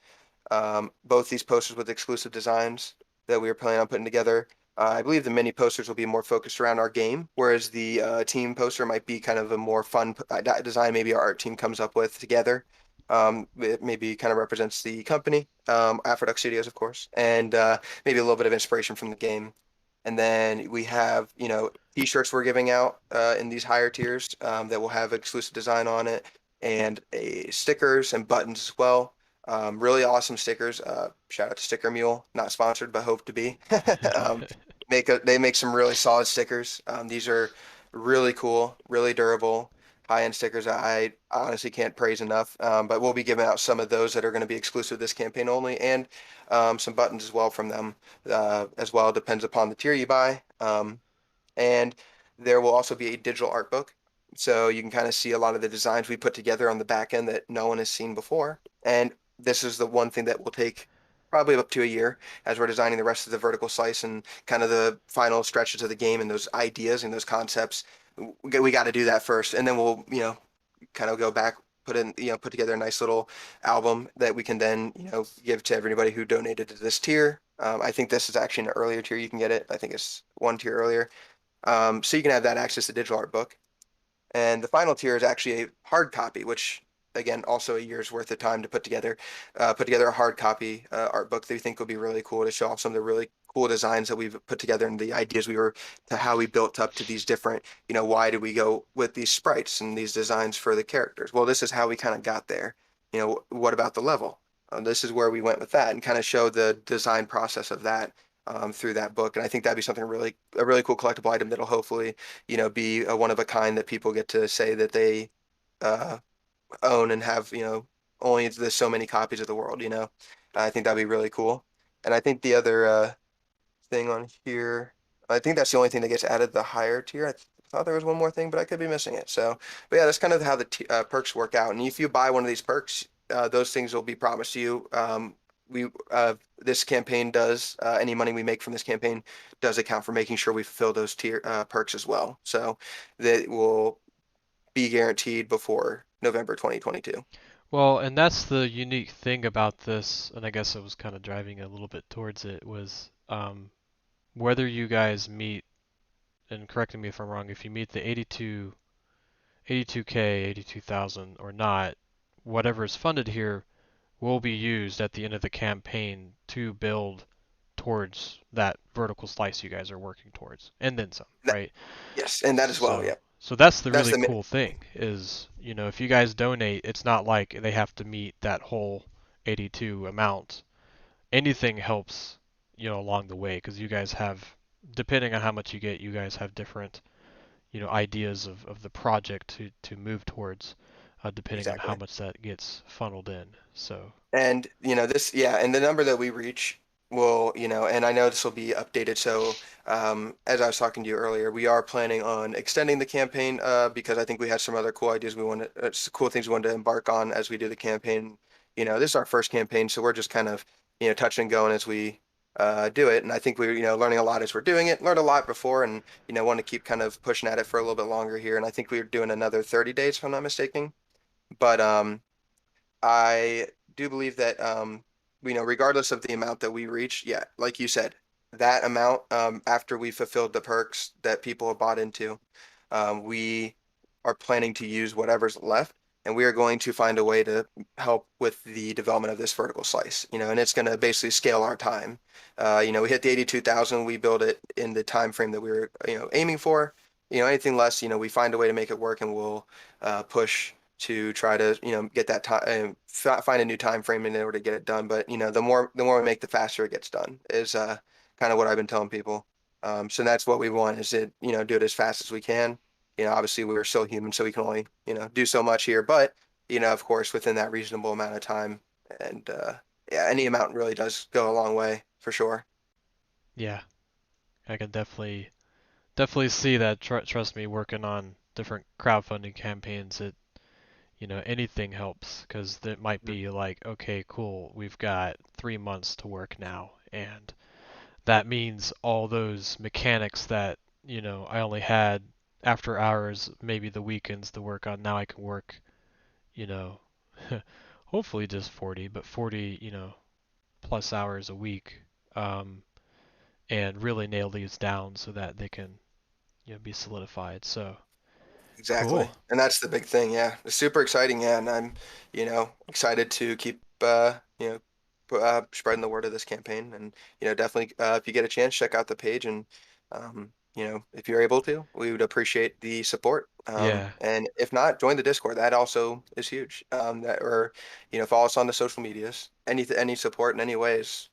Both these posters with exclusive designs that we are planning on putting together. I believe the mini posters will be more focused around our game, whereas the team poster might be kind of a more fun design maybe our art team comes up with together. It maybe kind of represents the company, Afroduck Studios, of course, and maybe a little bit of inspiration from the game. And then we have, t-shirts we're giving out in these higher tiers that will have exclusive design on it, and stickers and buttons as well. Really awesome stickers. Shout out to Sticker Mule, not sponsored, but hope to be. um, they make some really solid stickers. These are really cool, really durable, high-end stickers I honestly can't praise enough. But we'll be giving out some of those that are going to be exclusive this campaign only, and some buttons as well from them as well. Depends upon the tier you buy. And there will also be a digital art book. So you can kind of see a lot of the designs we put together on the back end that no one has seen before. And this is the one thing that will take probably up to a year as we're designing the rest of the vertical slice and kind of the final stretches of the game and those ideas and those concepts. We got to do that first, and then we'll, kind of go back, put together a nice little album that we can then, give to everybody who donated to this tier. I think this is actually an earlier tier. You can get it. I think it's one tier earlier. So you can have that access to digital art book. And the final tier is actually a hard copy, which again, also a year's worth of time to put together a hard copy art book that we think will be really cool to show off some of the really cool designs that we've put together and the ideas to how we built up to these different, why did we go with these sprites and these designs for the characters? Well, this is how we kind of got there. What about the level? This is where we went with that, and kind of show the design process of that through that book. And I think that'd be something a really cool collectible item that'll hopefully, be a one of a kind that people get to say that they uh, own and have, only there's so many copies of the world. I think that'd be really cool. And I think the other thing on here, I think that's the only thing that gets added the higher tier. I thought there was one more thing, but I could be missing it. So, but yeah, that's kind of how the perks work out. And if you buy one of these perks, those things will be promised to you. This campaign does, any money we make from this campaign does account for making sure we fulfill those tier perks as well. So that will be guaranteed before November 2022.
Well, and that's the unique thing about this, and I guess I was kind of driving a little bit towards it, was whether you guys meet, and correct me if I'm wrong, if you meet the 82K, 82,000 or not, whatever is funded here will be used at the end of the campaign to build towards that vertical slice you guys are working towards, and then some,
That,
right?
yes, and that as well. Yeah,
So that's the
that's
really
the
cool thing is, if you guys donate, it's not like they have to meet that whole 82 amount. Anything helps, along the way because you guys have, depending on how much you get, you guys have different, ideas of the project to move towards, depending on how
Exactly.
much that gets funneled in. So,
And and the number that we reach will, and I know this will be updated. So, as I was talking to you earlier, we are planning on extending the campaign because I think we had some other cool ideas cool things we wanted to embark on as we do the campaign. This is our first campaign, so we're just kind of, touch and going as we do it. And I think we're, learning a lot as we're doing it. Learned a lot before, and want to keep kind of pushing at it for a little bit longer here. And I think we're doing another 30 days, if I'm not mistaken. But I do believe that regardless of the amount that we reach, yeah, like you said, that amount after we fulfilled the perks that people have bought into, we are planning to use whatever's left, and we are going to find a way to help with the development of this vertical slice. And it's going to basically scale our time. We hit the 82,000, we build it in the time frame that we were aiming for. Anything less, we find a way to make it work, and we'll push to try to get that time, find a new time frame in order to get it done. But the more we make, the faster it gets done is kind of what I've been telling people. So that's what we want, is to do it as fast as we can. Obviously we're still human, so we can only do so much here, but of course within that reasonable amount of time. And yeah, any amount really does go a long way for sure.
yeah, I can definitely see that. Trust me, working on different crowdfunding campaigns, anything helps, because it might be like, okay, cool, we've got 3 months to work now, and that means all those mechanics that, I only had after hours, maybe the weekends to work on, now I can work, you know, hopefully just 40, but 40, plus hours a week, um, and really nail these down so that they can, be solidified. So,
Exactly.
cool.
And that's the big thing. Yeah. It's super exciting. Yeah. And I'm, excited to keep, spreading the word of this campaign. And, definitely, if you get a chance, check out the page. And, if you're able to, we would appreciate the support.
Yeah.
And if not, join the Discord. That also is huge. Or, follow us on the social medias. Any support in any ways,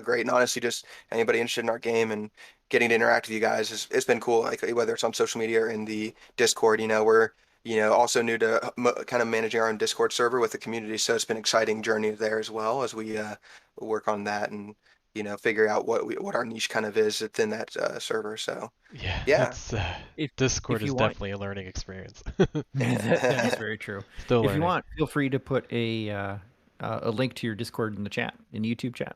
great. And honestly, just anybody interested in our game and getting to interact with you guys it's been cool. Like whether it's on social media or in the Discord, we're also new to kind of managing our own Discord server with the community, so it's been an exciting journey there as well as we work on that and figure out what our niche kind of is within that server. So
Yeah,
yeah,
it's
If
Discord
if
is
you want,
definitely a learning experience.
that is very true.
Still
If you
learning.
want, feel free to put a link to your Discord in the chat, in YouTube chat.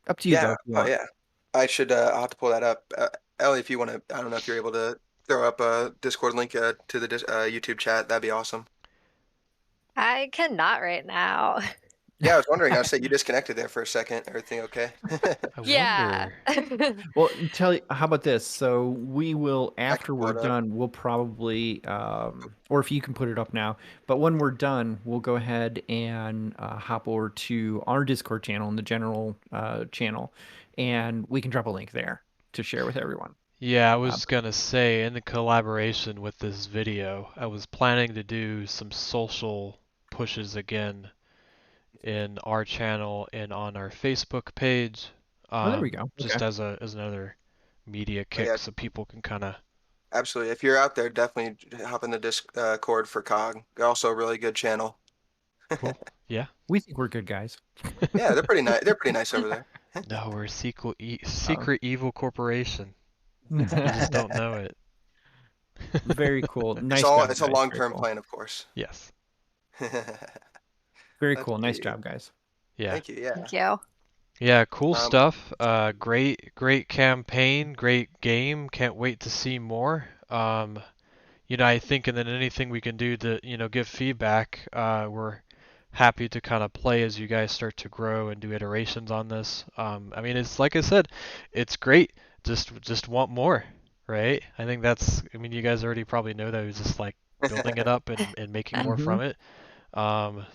Up to you though,
yeah,
if you
oh
want.
yeah. I should I'll have to pull that up. Ellie, if you want to, I don't know if you're able to throw up a Discord link to the YouTube chat, that'd be awesome.
I cannot right now.
Yeah, I was wondering. I said you disconnected there for a second. Everything okay?
I
Yeah.
wonder.
Well, tell you, how about this? So we will,
I can
after
pull
we're
it up.
done, we'll probably, or if you can put it up now, but when we're done, we'll go ahead and hop over to our Discord channel in the general channel, and we can drop a link there to share with everyone.
Yeah, I
Uh,
was gonna say, in the collaboration with this video, I was planning to do some social pushes again in our channel and on our Facebook page,
oh, there we go.
just
Okay.
as another media
Oh
kick,
yeah,
so people can kind of.
absolutely. If you're out there, definitely hop in the Discord for COG. They're also a really good channel.
Cool. Yeah.
We think we're good guys.
Yeah, they're pretty nice. They're pretty nice over there.
No, we're a
Uh,
secret evil corporation. You just don't know it.
Very cool.
It's
Nice
all
job,
it's a
guys. Very
long-term
cool.
plan, of course.
Yes.
Very
Let's
cool. Nice
see.
job, guys.
Yeah.
Thank you. Yeah.
Thank you.
Yeah, cool
Um,
stuff. Great campaign, great game. Can't wait to see more. I think, and then anything we can do to, give feedback, we're happy to kind of play as you guys start to grow and do iterations on this. I mean, it's like I said, it's great. Just want more, right? I think I mean, you guys already probably know that. It was just like building it up and making more
Hmm.
from it.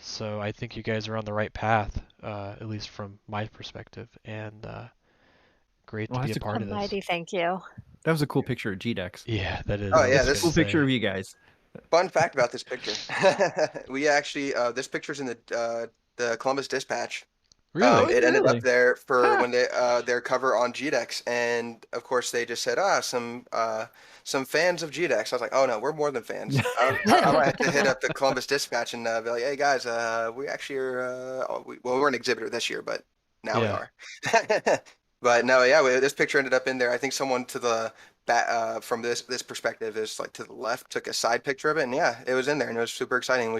So I think you guys are on the right path, at least from my perspective, and great to
Well,
be
that's
a
a
part
A
of this.
mighty thank you.
that was a cool picture of GDEX.
Yeah, that is.
oh
I
yeah,
was
That's a
gonna
cool picture
say.
of you guys.
fun fact about this picture. We actually this picture's in the Columbus Dispatch.
Really?
It ended up
Really?
there for
Huh.
when they their cover on GDEX, and of course they just said, some fans of GDEX. I was like, oh no, we're more than fans. I might have to hit up the Columbus Dispatch and be like, hey guys, we actually are. Well, we're an exhibitor this year, but now we
Yeah.
are. But no, yeah, this picture ended up in there. I think someone to the back from this perspective is like to the left took a side picture of it, and yeah, it was in there, and it was super exciting.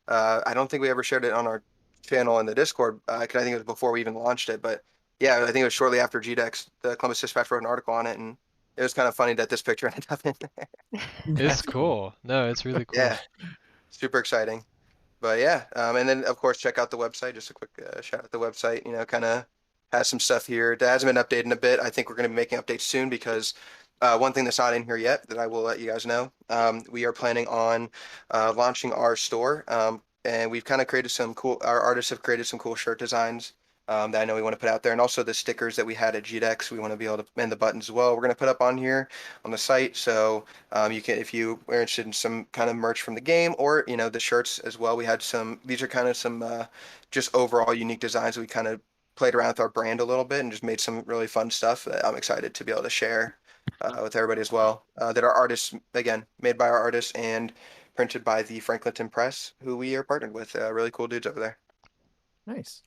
I don't think we ever shared it on our channel in the Discord, 'cause I think it was before we even launched it. But yeah, I think it was shortly after GDEX, the Columbus Dispatch wrote an article on it, and it was kind of funny that this picture ended up in there.
It's
That's cool.
cool. No, it's really cool.
Yeah, super exciting. But yeah, and then of course check out the website. Just a quick shout out the website. Kind of has some stuff here. It hasn't been updated in a bit. I think we're going to be making updates soon because one thing that's not in here yet that I will let you guys know. We are planning on launching our store, and we've kind of created some cool. Our artists have created some cool shirt designs. That I know we want to put out there, and also the stickers that we had at GDEX, we want to be able to, and the buttons as well. We're going to put up on here on the site, so you can, if you are interested in some kind of merch from the game, or the shirts as well. We had some. These are kind of some just overall unique designs. We kind of played around with our brand a little bit and just made some really fun stuff that I'm excited to be able to share with everybody as well. That are artists, again, made by our artists and printed by the Franklinton Press, who we are partnered with. Really cool dudes over there.
Nice.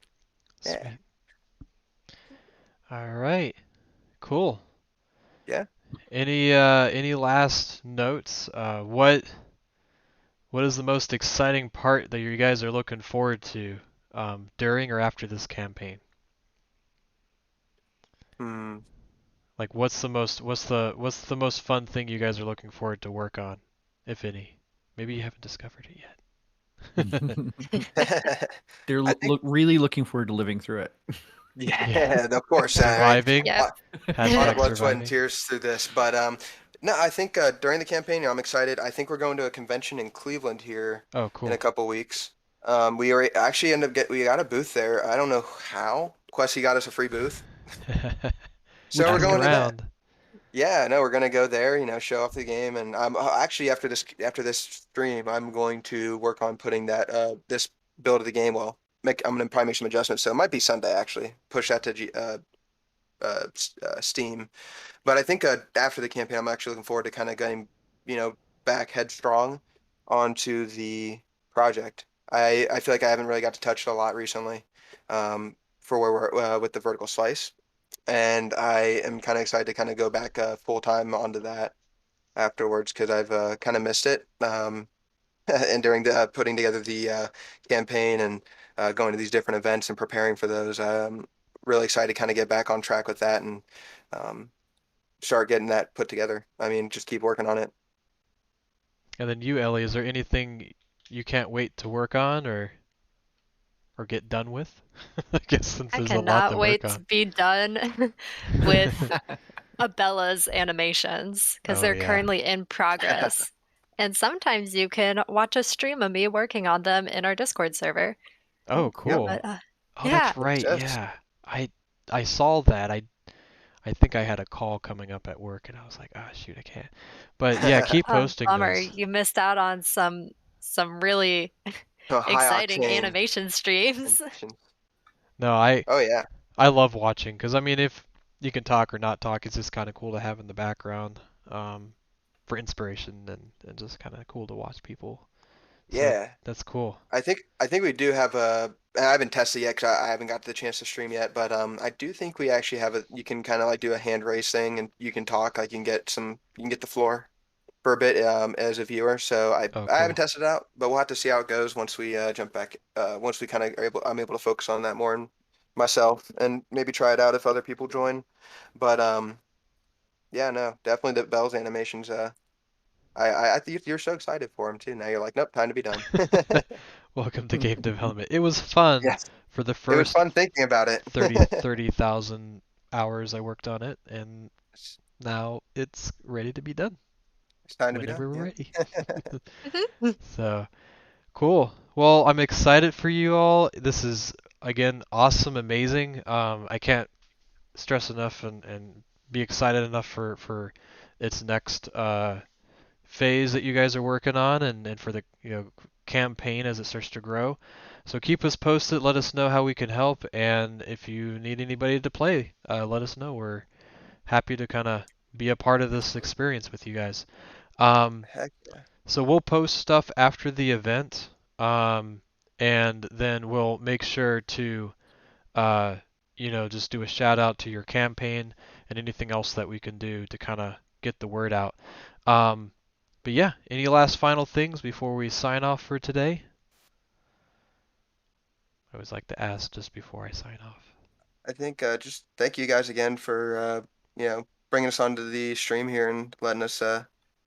Yeah,
Sweet. All right. Cool.
yeah.
Any last notes? What is the most exciting part that you guys are looking forward to during or after this campaign?
Hmm.
Like what's the most fun thing you guys are looking forward to work on, if any? Maybe you haven't discovered it yet.
They're
I think,
really looking forward to living through it.
Yeah.
yeah, of course.
Surviving.
A
Yep.
lot of
Hashtag
blood, sweat, and
surviving.
tears through this. But no, I think during the campaign, I'm excited. I think we're going to a convention in Cleveland here
Oh,
in a
cool.
couple weeks. We are actually we got a booth there. I don't know how. Quessy got us a free booth, so
Which
we're
was
Ask
going to
nice.
that.
around.
Yeah, no, we're gonna go there. Show off the game, and I'm actually after this stream, I'm going to work on putting that this build of the game. Well, I'm gonna probably make some adjustments, so it might be Sunday actually. Push that to Steam. But I think after the campaign, I'm actually looking forward to kind of getting, back headstrong onto the project. I feel like I haven't really got to touch it a lot recently, for where we're with the vertical slice, and I am kind of excited to kind of go back full time onto that afterwards because I've kind of missed it. And during the putting together the campaign and going to these different events and preparing for those, I'm really excited to kind of get back on track with that and um, start getting that put together. I mean, just keep working on it.
And then you, Ellie, is there anything you can't wait to work on or get done with? I guess since
I
there's a lot
cannot
to work
wait to
on.
be done with Abella's animations because
Oh
they're
yeah.
currently in progress. And sometimes you can watch a stream of me working on them in our Discord server.
Oh,
Yep,
cool.
But
Oh,
yeah,
that's right.
exists.
Yeah. I I saw that. I think I had a call coming up at work and I was like, ah, shoot, I can't. But yeah, keep posting
bummer.
those.
You missed out on some really
High
exciting
octane
animation streams.
animation.
No, I
Oh yeah,
I love watching because I mean, if you can talk or not talk, it's just kind of cool to have in the background for inspiration and just kind of cool to watch people. So
yeah.
that's cool.
I think we do have a. I haven't tested yet because I haven't got the chance to stream yet. But I do think we actually have a. You can kind of like do a hand raise thing, and you can talk. Like you can get the floor for a bit as a viewer. So
Oh,
I haven't
cool.
tested it out, but we'll have to see how it goes once we jump back. Once we kind of are able, I'm able to focus on that more and myself, and maybe try it out if other people join. But yeah, no, definitely the Bell's animations. I think you're so excited for him too. Now you're like, nope, time to be done.
Welcome to game development. It was fun
Yes,
for the
it was
first
fun thinking about it.
30,000 hours I worked on it, and now it's ready to be done
It's time to be done.
whenever we're
Yeah.
ready. So cool. Well, I'm excited for you all. This is again awesome, amazing. I can't stress enough and be excited enough for its next phase that you guys are working on and for the campaign as it starts to grow. So keep us posted. Let us know how we can help, and if you need anybody to play, let us know. We're happy to kind of be a part of this experience with you guys. Um,
Heck yeah.
so we'll post stuff after the event, and then we'll make sure to, uh, just do a shout out to your campaign and anything else that we can do to kind of get the word out. Um, but yeah, any last final things before we sign off for today? I always like to ask just before I sign off.
I think just thank you guys again for bringing us onto the stream here and letting us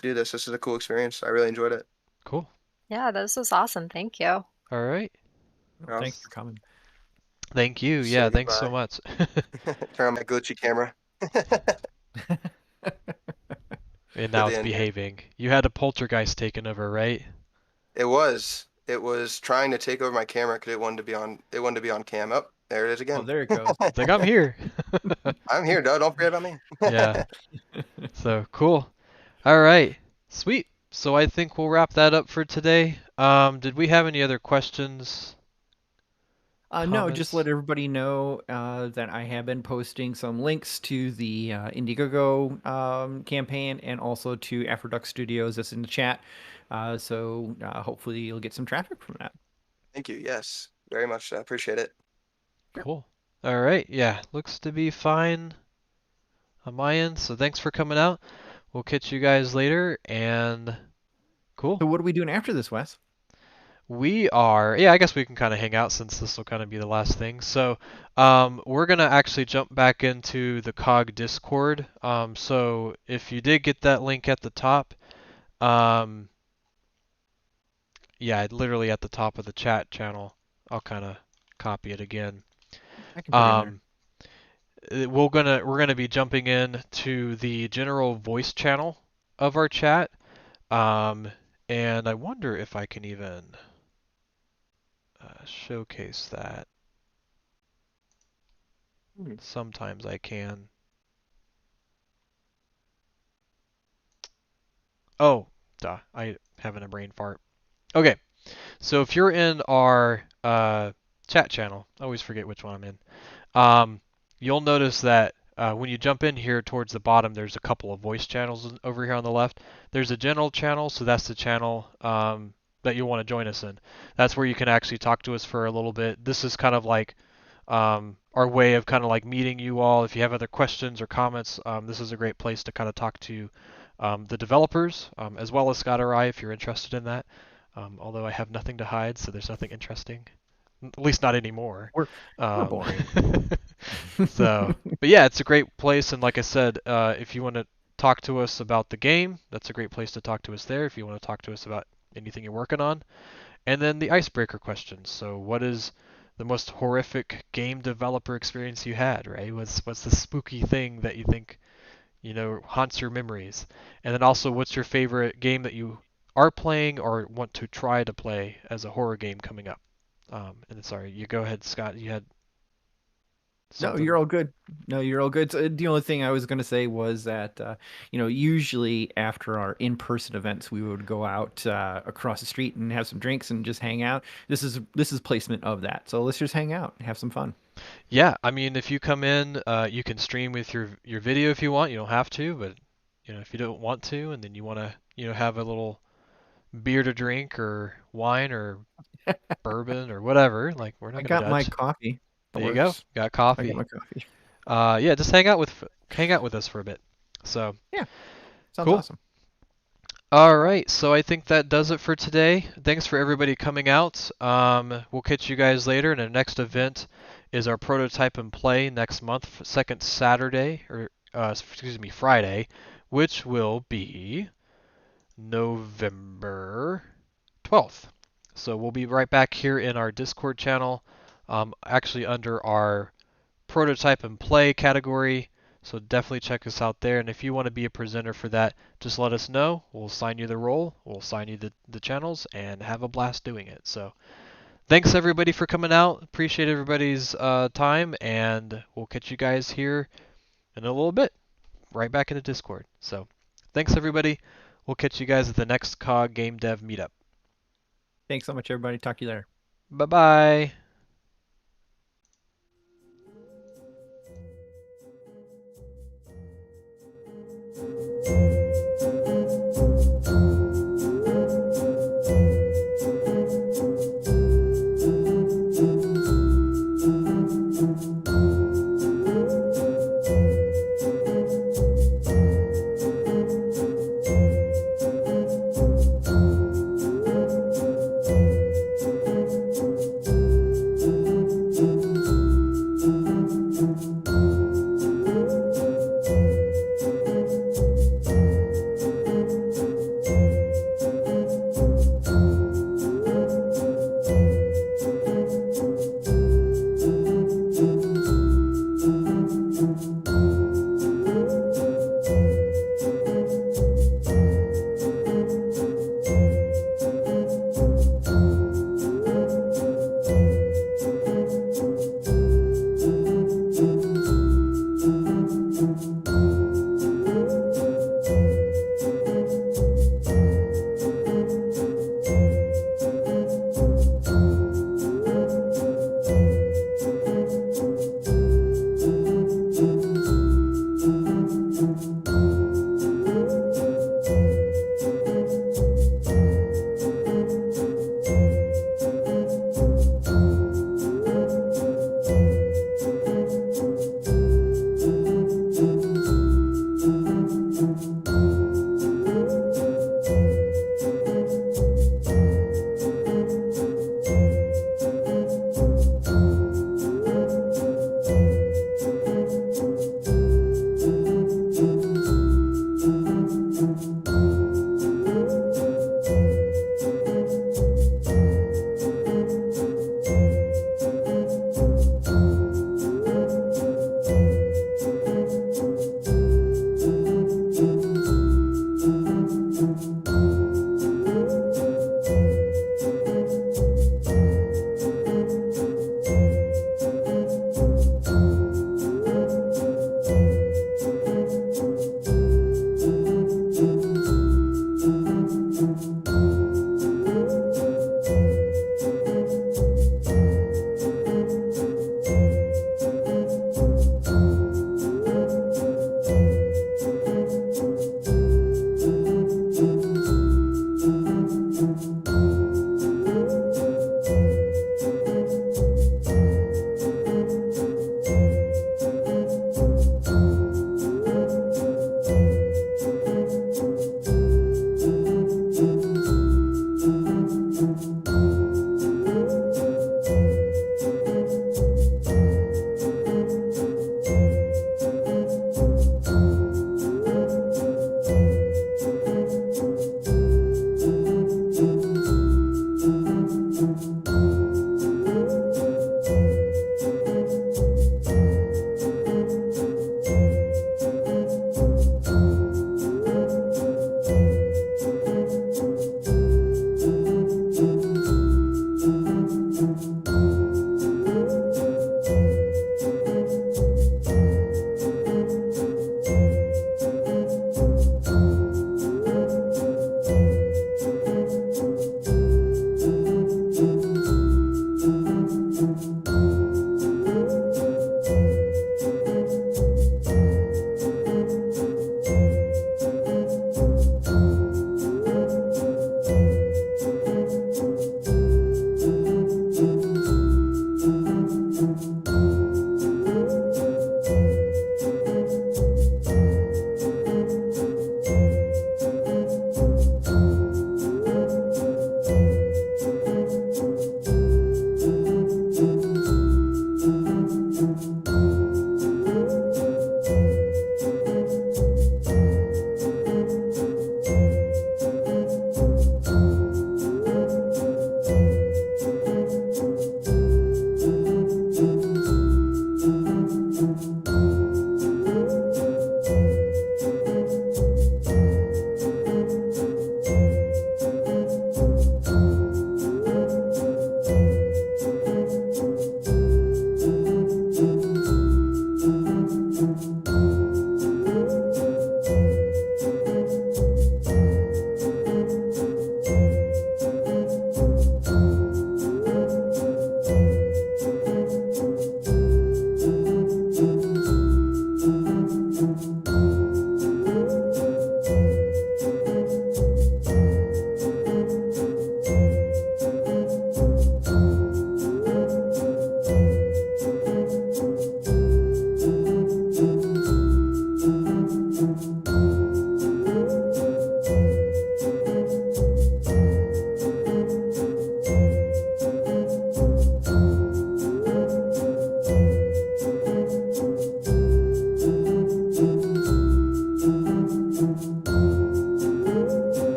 do this. This is a cool experience. I really enjoyed it.
Cool.
Yeah, this was awesome. Thank you.
All right.
Well,
Well,
thanks for coming.
Thank you.
say
Yeah, thanks so
goodbye.
much.
Turn on my glitchy camera.
And
For
now
the
it's
end here.
behaving. You had a poltergeist taken over, right?
It was. It was trying to take over my camera because it wanted to be on. It wanted to be on cam. Oh, there it is
Oh,
again.
there it goes.
It's like I'm here.
I'm here, Doug. Don't forget about me.
Yeah. So cool. All right. Sweet. So I think we'll wrap that up for today. Did we have any other questions?
No, just
Comments?
let everybody know that I have been posting some links to the Indiegogo campaign and also to Afroduck Studios that's in the chat. So hopefully you'll get some traffic from that.
Thank you. Yes, very much. I appreciate it.
Cool. All right. Yeah, looks to be fine on my end. So thanks for coming out. We'll catch you guys later, and cool.
So what are we doing after this, Wes?
We are, yeah, I guess we can kind of hang out since this will kind of be the last thing. So, we're gonna actually jump back into the COG Discord. So if you did get that link at the top, um, yeah, literally at the top of the chat channel, I'll kind of copy it again.
I can put it in there.
Um, we're gonna be jumping in to the general voice channel of our chat. And I wonder if I can even showcase that. Sometimes I can. Oh, duh. I having a brain fart. Okay, so if you're in our chat channel, I always forget which one I'm in. You'll notice that when you jump in here towards the bottom, there's a couple of voice channels over here on the left. There's a general channel, so that's the channel that you'll want to join us in. That's where you can actually talk to us for a little bit. This is kind of like our way of kind of like meeting you all. If you have other questions or comments, this is a great place to kind of talk to the developers, as well as Scott or I, if you're interested in that. Although I have nothing to hide, so there's nothing interesting. At least not anymore.
We're boring.
So, but yeah, it's a great place. And like I said, if you want to talk to us about the game, that's a great place to talk to us there. If you want to talk to us about anything you're working on. And then the icebreaker questions. So what is the most horrific game developer experience you had, right? What's the spooky thing that you think, haunts your memories? And then also, what's your favorite game that you are playing or want to try to play as a horror game coming up? And sorry, you go ahead, Scott. You had
No,
something.
you're all good. No, you're all good. So the only thing I was going to say was that, usually after our in-person events, we would go out across the street and have some drinks and just hang out. This is placement of that. So let's just hang out and have some fun.
Yeah, I mean, if you come in, you can stream with your video if you want. You don't have to, but if you don't want to, and then you want to, have a little beer to drink or wine or bourbon or whatever, like we're
I
not gonna
got my
judge.
coffee. That
There you go.
works.
Got
I got
coffee.
my coffee.
Yeah, just hang out with us for a bit. So
Yeah, sounds
cool.
awesome.
All right, so I think that does it for today. Thanks for everybody coming out. We'll catch you guys later. And our next event is our prototype and play next month, second Saturday, or excuse me, Friday, which will be November 12th. So we'll be right back here in our Discord channel, actually under our prototype and play category. So definitely check us out there. And if you want to be a presenter for that, just let us know. We'll assign you the role, we'll assign you the channels, and have a blast doing it. So thanks everybody for coming out. Appreciate everybody's time, and we'll catch you guys here in a little bit, right back in the Discord. So thanks everybody. We'll catch you guys at the next COG Game Dev Meetup.
Thanks so much, everybody. Talk to you later.
Bye bye.